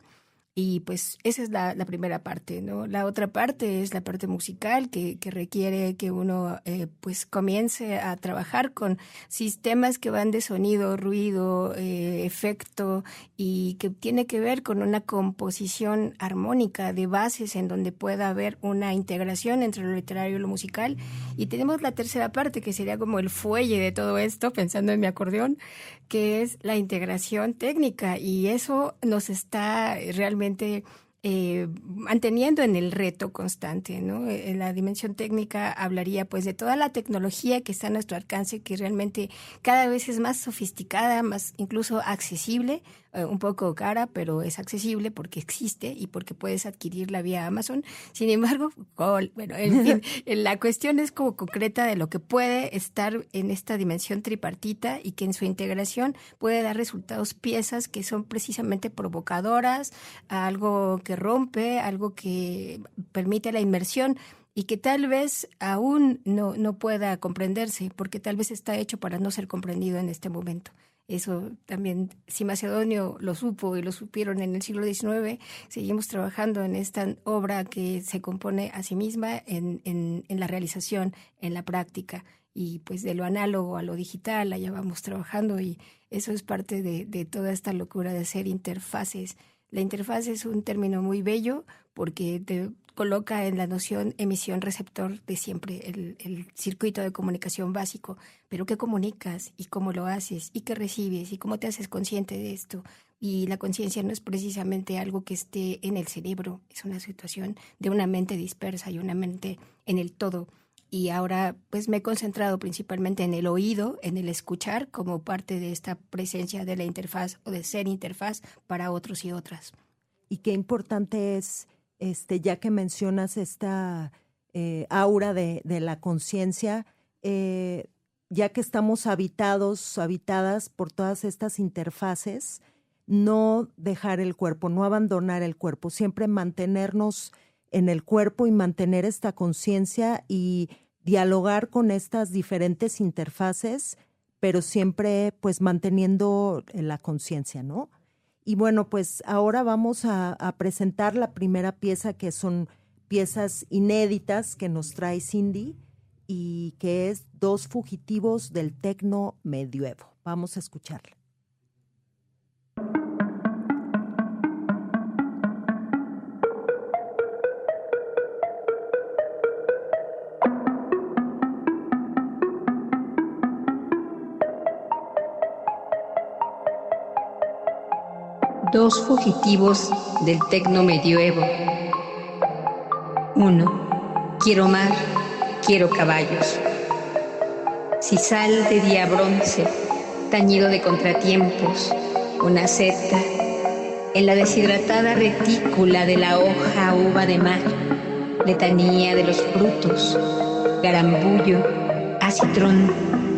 Y pues esa es la primera parte, ¿no? La otra parte es la parte musical que requiere que uno pues comience a trabajar con sistemas que van de sonido, ruido, efecto, y que tiene que ver con una composición armónica de bases en donde pueda haber una integración entre lo literario y lo musical. Y tenemos la tercera parte, que sería como el fuelle de todo esto, pensando en mi acordeón, que es la integración técnica, y eso nos está realmente manteniendo en el reto constante, ¿no? En la dimensión técnica hablaría pues de toda la tecnología que está a nuestro alcance, que realmente cada vez es más sofisticada, más incluso accesible, un poco cara, pero es accesible porque existe y porque puedes adquirirla vía Amazon. Sin embargo, bueno, en fin, la cuestión es como concreta de lo que puede estar en esta dimensión tripartita, y que en su integración puede dar resultados, piezas que son precisamente provocadoras, algo que rompe, algo que permite la inmersión, y que tal vez aún no pueda comprenderse, porque tal vez está hecho para no ser comprendido en este momento. Eso también, si Macedonio lo supo y lo supieron en el siglo XIX, seguimos trabajando en esta obra que se compone a sí misma en la realización, en la práctica, y pues de lo análogo a lo digital, allá vamos trabajando, y eso es parte de toda esta locura de hacer interfaces. La interfaz es un término muy bello porque te coloca en la noción emisión-receptor de siempre, el circuito de comunicación básico. Pero ¿qué comunicas? ¿Y cómo lo haces? ¿Y qué recibes? ¿Y cómo te haces consciente de esto? Y la conciencia no es precisamente algo que esté en el cerebro, es una situación de una mente dispersa y una mente en el todo. Y ahora pues me he concentrado principalmente en el oído, en el escuchar, como parte de esta presencia de la interfaz o de ser interfaz para otros y otras. Y qué importante es, ya que mencionas esta aura de la conciencia, ya que estamos habitadas por todas estas interfaces, no dejar el cuerpo, no abandonar el cuerpo, siempre mantenernos en el cuerpo y mantener esta conciencia y dialogar con estas diferentes interfaces, pero siempre pues manteniendo la conciencia, ¿no? Y bueno, pues ahora vamos a presentar la primera pieza, que son piezas inéditas que nos trae Cindy, y que es Dos fugitivos del tecno medioevo. Vamos a escucharla. Dos fugitivos del tecno medioevo. 1. Quiero mar, quiero caballos. Sisal de día bronce, tañido de contratiempos, una seta en la deshidratada retícula de la hoja uva de mar, letanía de los frutos, garambullo, acitrón,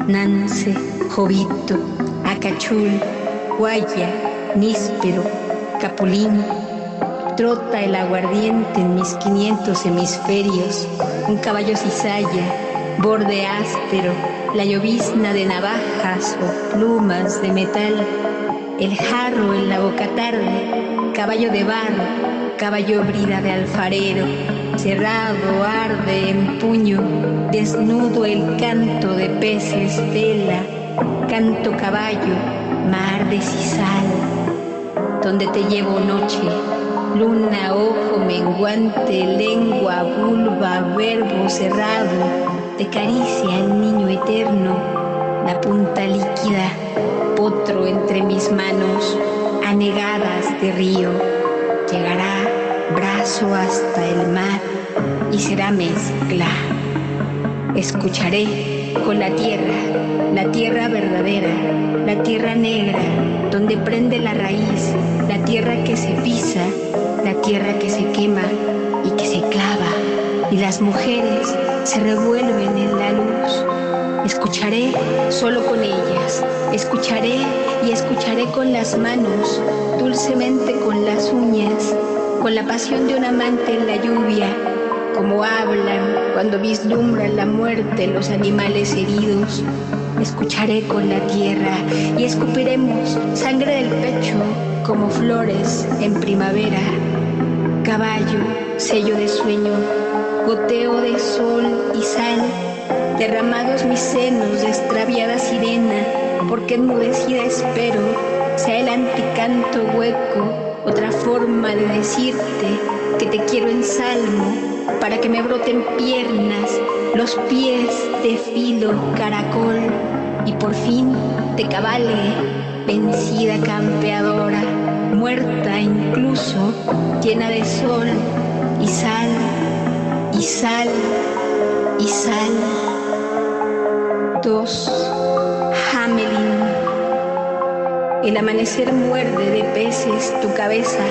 nance, jovito, acachul, guaya, níspero, capulín. Trota el aguardiente en mis 500 hemisferios, un caballo cizalla, borde áspero, la llovizna de navajas o plumas de metal, el jarro en la boca tarde, caballo de barro, caballo brida de alfarero, cerrado arde en puño, desnudo el canto de peces vela, canto caballo, mar de sisal, donde te llevo noche, luna, ojo menguante, lengua, vulva, verbo cerrado, te caricia el niño eterno, la punta líquida, potro entre mis manos, anegadas de río, llegará brazo hasta el mar y será mezcla. Escucharé con la tierra verdadera, la tierra negra, donde prende la raíz, la tierra que se pisa, la tierra que se quema y que se clava, y las mujeres se revuelven en la luz. Escucharé solo con ellas, escucharé y escucharé con las manos, dulcemente con las uñas, con la pasión de un amante en la lluvia, como hablan cuando vislumbran la muerte los animales heridos. Escucharé con la tierra y escupiremos sangre del pecho como flores en primavera. Caballo, sello de sueño, goteo de sol y sal, derramados mis senos de extraviada sirena, porque enmudecida espero sea el anticanto hueco, otra forma de decirte que te quiero en salmo, para que me broten piernas, los pies de filo caracol, y por fin te cabalgue, vencida campeadora, muerta incluso, llena de sol y sal, y sal, y sal. 2. Hamelin. El amanecer muerde de peces tu cabeza,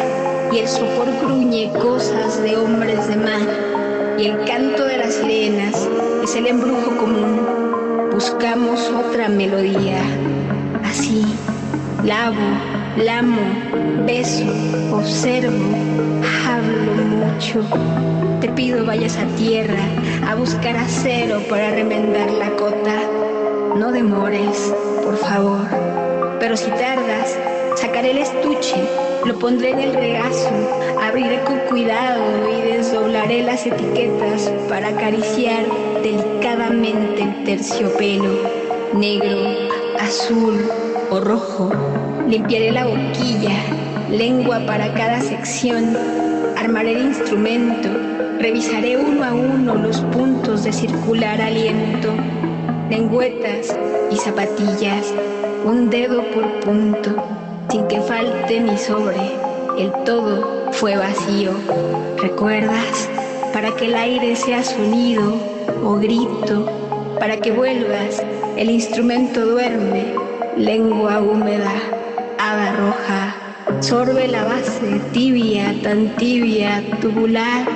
y el sopor gruñe cosas de hombres de mar, y el canto de las sirenas es el embrujo común. Buscamos otra melodía. Así, lavo, lamo, beso, observo, hablo mucho. Te pido vayas a tierra a buscar acero para remendar la cota. No demores, por favor. Pero si tardas, sacaré el estuche, lo pondré en el regazo, abriré con cuidado y desdoblaré las etiquetas para acariciar delicadamente el terciopelo, negro, azul o rojo. Limpiaré la boquilla, lengua para cada sección, armaré el instrumento, revisaré uno a uno los puntos de circular aliento, lengüetas y zapatillas, un dedo por punto, sin que falte ni sobre. El todo fue vacío. ¿Recuerdas? Para que el aire sea sonido o grito, para que vuelvas, el instrumento duerme, lengua húmeda, hada roja, sorbe la base tibia, tan tibia, tubular,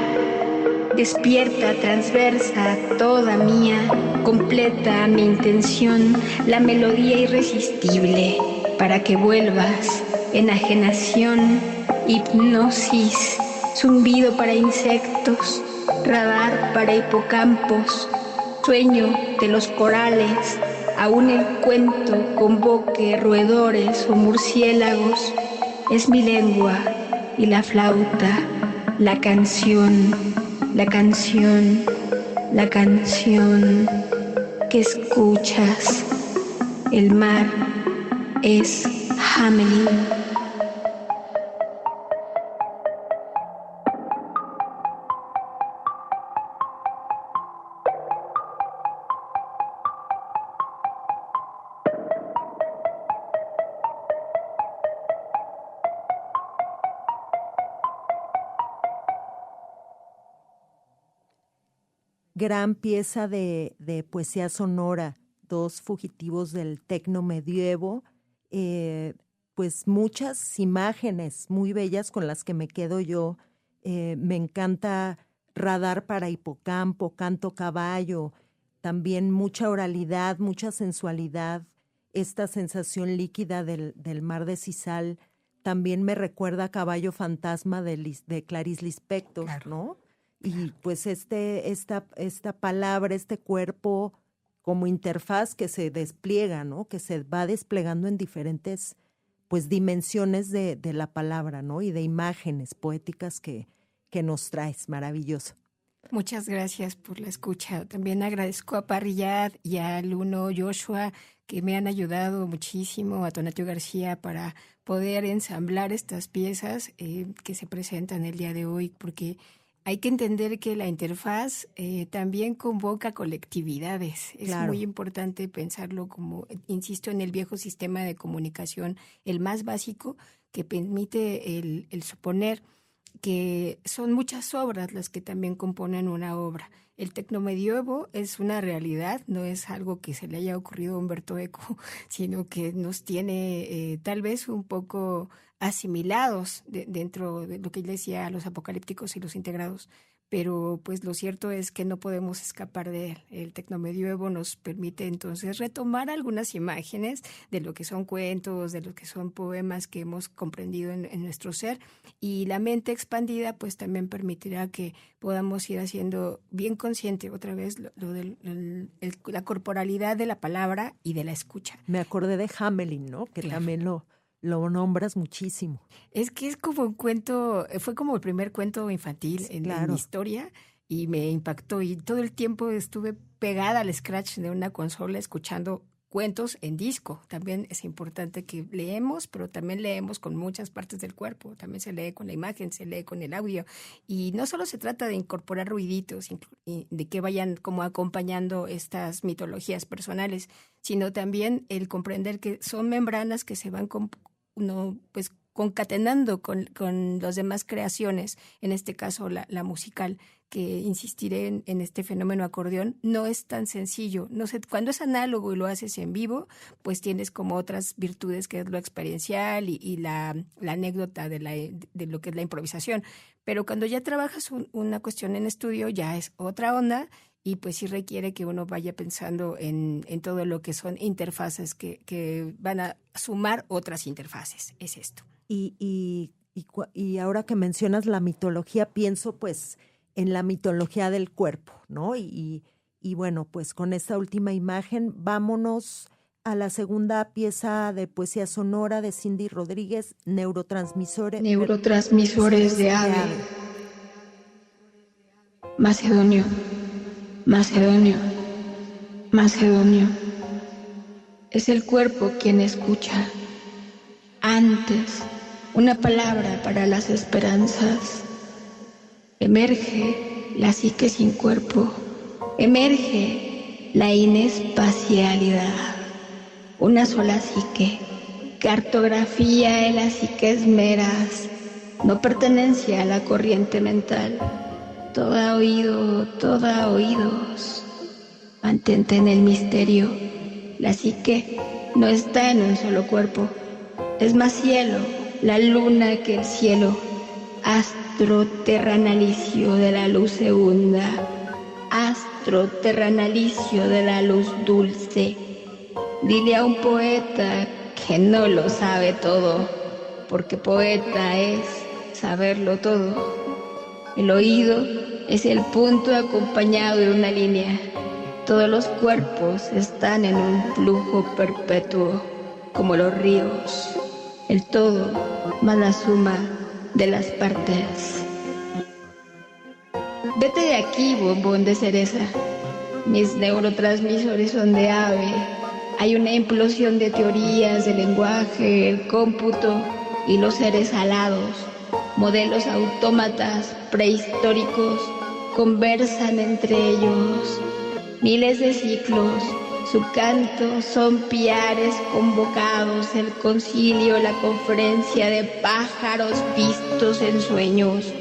despierta, transversa, toda mía, completa mi intención, la melodía irresistible, para que vuelvas, enajenación, hipnosis, zumbido para insectos, radar para hipocampos, sueño de los corales, aún el cuento convoque roedores o murciélagos, es mi lengua y la flauta, la canción, la canción, la canción que escuchas. El mar es Hamelin. gran pieza de poesía sonora, Dos fugitivos del tecno medievo, pues muchas imágenes muy bellas con las que me quedo yo. Me encanta Radar para hipocampo, Canto caballo, también mucha oralidad, mucha sensualidad, esta sensación líquida del mar de sisal. También me recuerda a Caballo Fantasma de Clarice Lispector, claro, ¿no? Y pues esta palabra, este cuerpo como interfaz que se despliega, ¿no? Que se va desplegando en diferentes pues dimensiones de la palabra, ¿no? Y de imágenes poéticas que nos traes. Maravilloso. Muchas gracias por la escucha. También agradezco a Parrillad y a Luno Joshua, que me han ayudado muchísimo, a Tonatio García, para poder ensamblar estas piezas que se presentan el día de hoy, porque hay que entender que la interfaz también convoca colectividades. Es claro, muy importante pensarlo como, insisto, en el viejo sistema de comunicación, el más básico, que permite el suponer que son muchas obras las que también componen una obra. El tecnomedievo es una realidad, no es algo que se le haya ocurrido a Humberto Eco, sino que nos tiene tal vez un poco asimilados dentro de lo que él decía, los apocalípticos y los integrados. Pero pues lo cierto es que no podemos escapar de él. El tecnomedievo nos permite entonces retomar algunas imágenes de lo que son cuentos, de lo que son poemas que hemos comprendido en nuestro ser, y la mente expandida pues también permitirá que podamos ir haciendo bien consciente otra vez lo de la corporalidad de la palabra y de la escucha. Me acordé de Hamelin, ¿no? Que claro, también lo nombras muchísimo. Es que es como un cuento, fue como el primer cuento infantil en mi historia, y me impactó, y todo el tiempo estuve pegada al scratch de una consola escuchando cuentos en disco. También es importante que leemos, pero también leemos con muchas partes del cuerpo. También se lee con la imagen, se lee con el audio. Y no solo se trata de incorporar ruiditos, de que vayan como acompañando estas mitologías personales, sino también el comprender que son membranas que se van concatenando con las demás creaciones, en este caso la musical, que insistiré en este fenómeno acordeón, no es tan sencillo. No sé, cuando es análogo y lo haces en vivo, pues tienes como otras virtudes, que es lo experiencial y la anécdota de lo que es la improvisación. Pero cuando ya trabajas una cuestión en estudio, ya es otra onda, y pues sí requiere que uno vaya pensando en todo lo que son interfaces que van a sumar otras interfaces. Es esto. Y ahora que mencionas la mitología, pienso pues en la mitología del cuerpo, ¿no? Y bueno, pues con esta última imagen, vámonos a la segunda pieza de poesía sonora de Cindy Rodríguez, Neurotransmisores de ave. Macedonio, Macedonio, Macedonio. Es el cuerpo quien escucha. Antes, una palabra para las esperanzas. Emerge la psique sin cuerpo. Emerge la inespacialidad. Una sola psique. Cartografía de las psiques meras. No pertenencia a la corriente mental. Toda oído, toda oídos. Mantente en el misterio. La psique no está en un solo cuerpo. Es más cielo, la luna que el cielo. Astro terranalicio de la luz segunda. Astro terranalicio de la luz dulce. Dile a un poeta que no lo sabe todo, porque poeta es saberlo todo. El oído es el punto acompañado de una línea. Todos los cuerpos están en un flujo perpetuo, como los ríos. El todo más la suma de las partes. Vete de aquí, bombón de cereza. Mis neurotransmisores son de ave. Hay una implosión de teorías, de lenguaje, el cómputo y los seres alados. Modelos autómatas prehistóricos conversan entre ellos. Miles de ciclos, su canto son piares convocados, el concilio, la conferencia de pájaros vistos en sueños.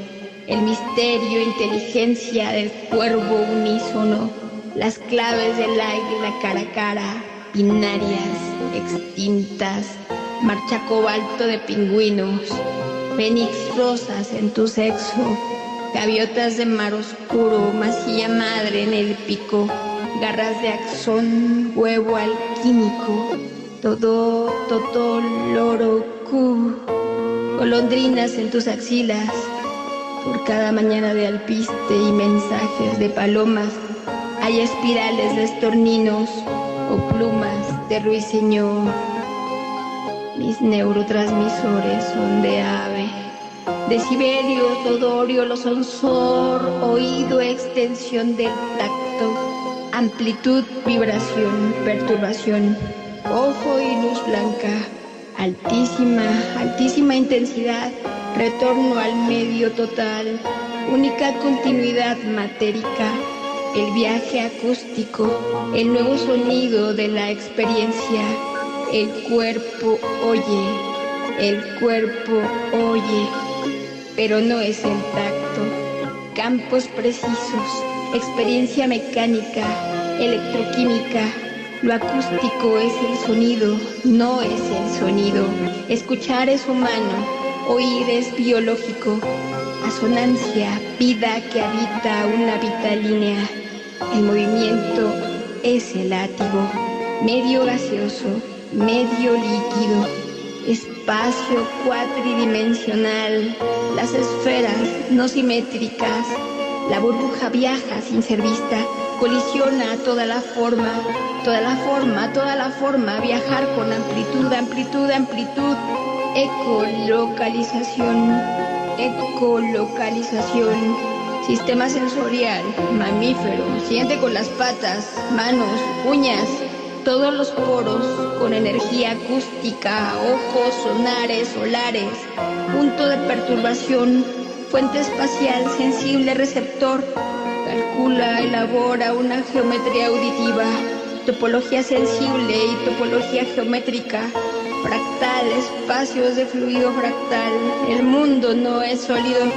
el misterio, inteligencia del cuervo unísono, las claves del águila cara a cara, binarias, extintas, marcha cobalto de pingüinos, fénix rosas en tu sexo, gaviotas de mar oscuro, masilla madre en el pico, garras de axón, huevo alquímico, todo, loro, cu, golondrinas en tus axilas, por cada mañana de alpiste y mensajes de palomas, hay espirales de estorninos o plumas de ruiseñor. Mis neurotransmisores son de ave, decibelio, odorio, losonsor, oído, extensión del tacto, amplitud, vibración, perturbación, ojo y luz blanca, altísima intensidad, retorno al medio total, única continuidad matérica, el viaje acústico, el nuevo sonido de la experiencia, el cuerpo oye, pero no es el tacto, campos precisos, experiencia mecánica, electroquímica, lo acústico es el sonido, no es el sonido, escuchar es humano, oír es biológico, asonancia, vida que habita una vitalínea, el movimiento es el látigo, medio gaseoso, medio líquido, espacio cuatridimensional, las esferas no simétricas, la burbuja viaja sin ser vista, colisiona toda la forma, viajar con amplitud, ecolocalización, sistema sensorial, mamífero, siente con las patas, manos, uñas, todos los poros con energía acústica, ojos, sonares, solares, punto de perturbación, fuente espacial, sensible, receptor, calcula, elabora una geometría auditiva, topología sensible y topología geométrica, fractal, espacios de fluido fractal, el mundo no es sólido,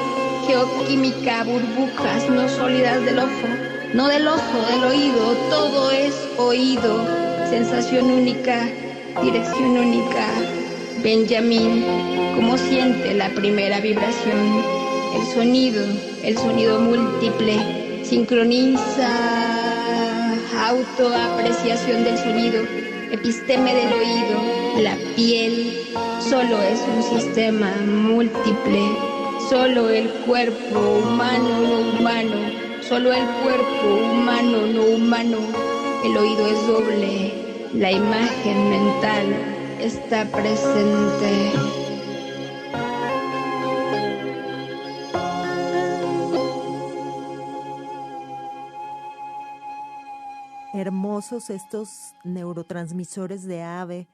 geoquímica, burbujas no sólidas del ojo, no del ojo, del oído, todo es oído, sensación única, dirección única, Benjamin, ¿cómo siente la primera vibración? El sonido múltiple, sincroniza, autoapreciación del sonido, episteme del oído, la piel, solo es un sistema múltiple, solo el cuerpo humano no humano, solo el cuerpo humano no humano, el oído es doble, la imagen mental está presente. Hermosos estos neurotransmisores de ave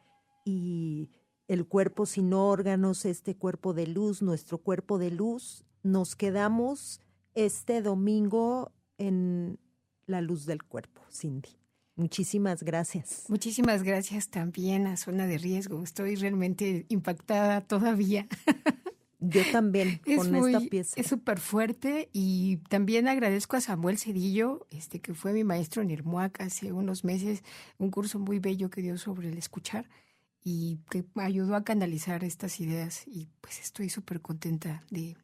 y el cuerpo sin órganos, este cuerpo de luz, nuestro cuerpo de luz. Nos quedamos este domingo en la luz del cuerpo, Cindy. Muchísimas gracias. Muchísimas gracias también a Zona de Riesgo. Estoy realmente impactada todavía. Yo también con esta pieza. Es súper fuerte y también agradezco a Samuel Cedillo, que fue mi maestro en Irmuac hace unos meses, un curso muy bello que dio sobre el escuchar y que me ayudó a canalizar estas ideas y pues estoy súper contenta de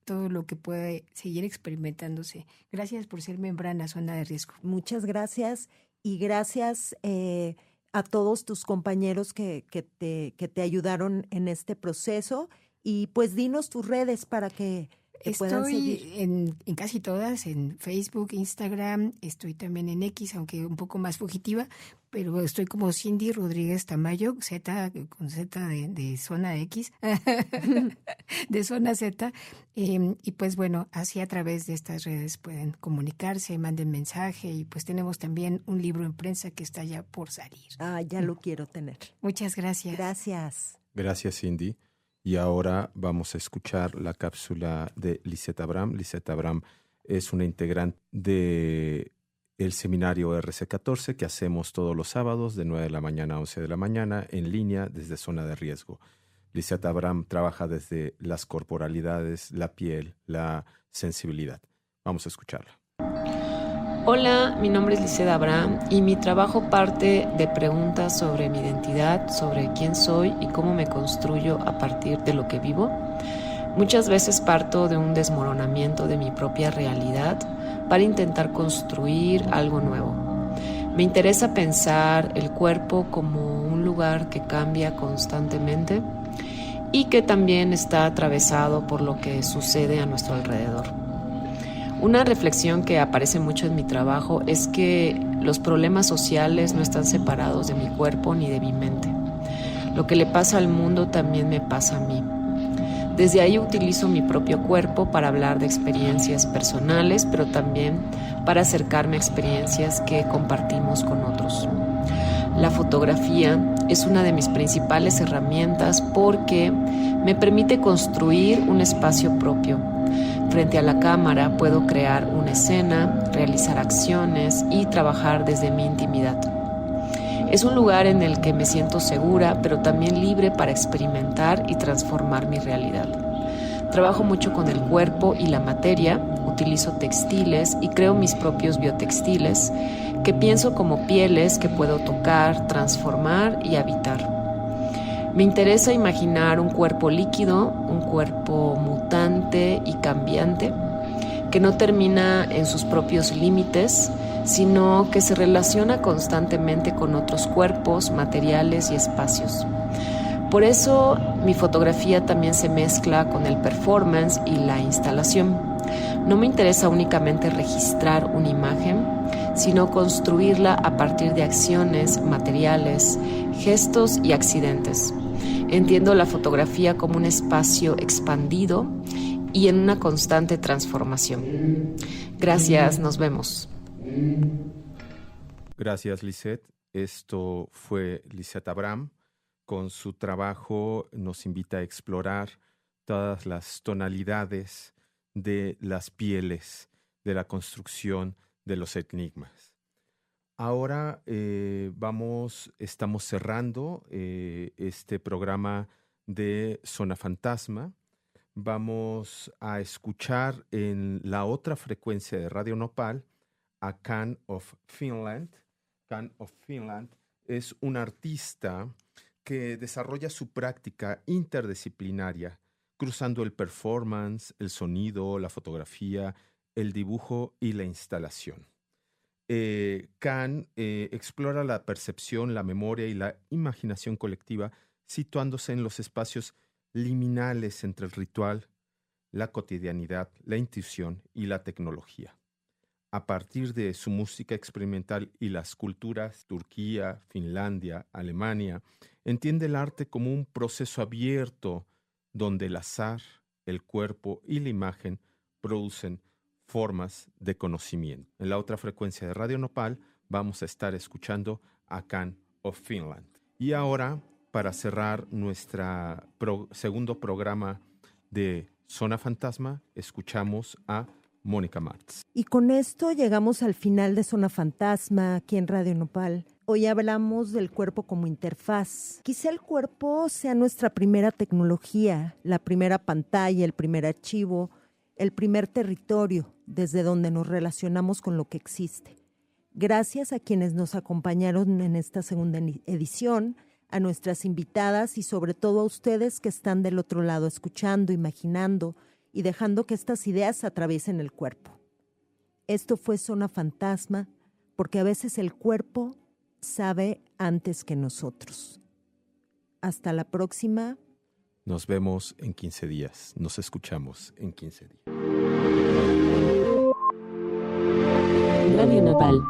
todo lo que puede seguir experimentándose. Gracias por ser membrana Zona de Riesgo. Muchas gracias y gracias a todos tus compañeros que te ayudaron en este proceso. Y pues dinos tus redes para que puedan seguir. Estoy en casi todas, en Facebook, Instagram, estoy también en X, aunque un poco más fugitiva, pero estoy como Cindy Rodríguez Tamayo, Z con Z de Zona X, de Zona Z. Y pues bueno, así a través de estas redes pueden comunicarse, manden mensaje y pues tenemos también un libro en prensa que está ya por salir. Ya lo quiero tener. Muchas gracias. Gracias. Gracias, Cindy. Y ahora vamos a escuchar la cápsula de Lisette Abraham. Lisette Abraham es una integrante del seminario RC14 que hacemos todos los sábados de 9 de la mañana a 11 de la mañana en línea desde Zona de Riesgo. Lisette Abraham trabaja desde las corporalidades, la piel, la sensibilidad. Vamos a escucharla. Hola, mi nombre es Lisette Abraham y mi trabajo parte de preguntas sobre mi identidad, sobre quién soy y cómo me construyo a partir de lo que vivo. Muchas veces parto de un desmoronamiento de mi propia realidad para intentar construir algo nuevo. Me interesa pensar el cuerpo como un lugar que cambia constantemente y que también está atravesado por lo que sucede a nuestro alrededor. Una reflexión que aparece mucho en mi trabajo es que los problemas sociales no están separados de mi cuerpo ni de mi mente. Lo que le pasa al mundo también me pasa a mí. Desde ahí utilizo mi propio cuerpo para hablar de experiencias personales, pero también para acercarme a experiencias que compartimos con otros. La fotografía es una de mis principales herramientas porque me permite construir un espacio propio. Frente a la cámara puedo crear una escena, realizar acciones y trabajar desde mi intimidad. Es un lugar en el que me siento segura, pero también libre para experimentar y transformar mi realidad. Trabajo mucho con el cuerpo y la materia, utilizo textiles y creo mis propios biotextiles, que pienso como pieles que puedo tocar, transformar y habitar. Me interesa imaginar un cuerpo líquido, un cuerpo mutante y cambiante, que no termina en sus propios límites, sino que se relaciona constantemente con otros cuerpos, materiales y espacios. Por eso mi fotografía también se mezcla con el performance y la instalación. No me interesa únicamente registrar una imagen, sino construirla a partir de acciones, materiales, gestos y accidentes. Entiendo la fotografía como un espacio expandido y en una constante transformación. Gracias, nos vemos. Gracias, Lisette. Esto fue Lisette Abraham. Con su trabajo nos invita a explorar todas las tonalidades de las pieles, de la construcción de los enigmas. Ahora estamos cerrando este programa de Zona Fantasma. Vamos a escuchar en la otra frecuencia de Radio Nopal a Can of Finland. Can of Finland es un artista que desarrolla su práctica interdisciplinaria, cruzando el performance, el sonido, la fotografía, el dibujo y la instalación. Can explora la percepción, la memoria y la imaginación colectiva, situándose en los espacios liminales entre el ritual, la cotidianidad, la intuición y la tecnología. A partir de su música experimental y las culturas Turquía, Finlandia, Alemania, entiende el arte como un proceso abierto donde el azar, el cuerpo y la imagen producen formas de conocimiento. En la otra frecuencia de Radio Nopal vamos a estar escuchando a Can of Finland. Y ahora, para cerrar nuestro segundo programa de Zona Fantasma, escuchamos a Mónica Martz. Y con esto llegamos al final de Zona Fantasma aquí en Radio Nopal. Hoy hablamos del cuerpo como interfaz. Quizá el cuerpo sea nuestra primera tecnología, la primera pantalla, el primer archivo, el primer territorio desde donde nos relacionamos con lo que existe. Gracias a quienes nos acompañaron en esta segunda edición, a nuestras invitadas y sobre todo a ustedes que están del otro lado escuchando, imaginando y dejando que estas ideas atraviesen el cuerpo. Esto fue Zona Fantasma, porque a veces el cuerpo sabe antes que nosotros. Hasta la próxima. Nos vemos en 15 días. Nos escuchamos en 15 días. Radio Nopal.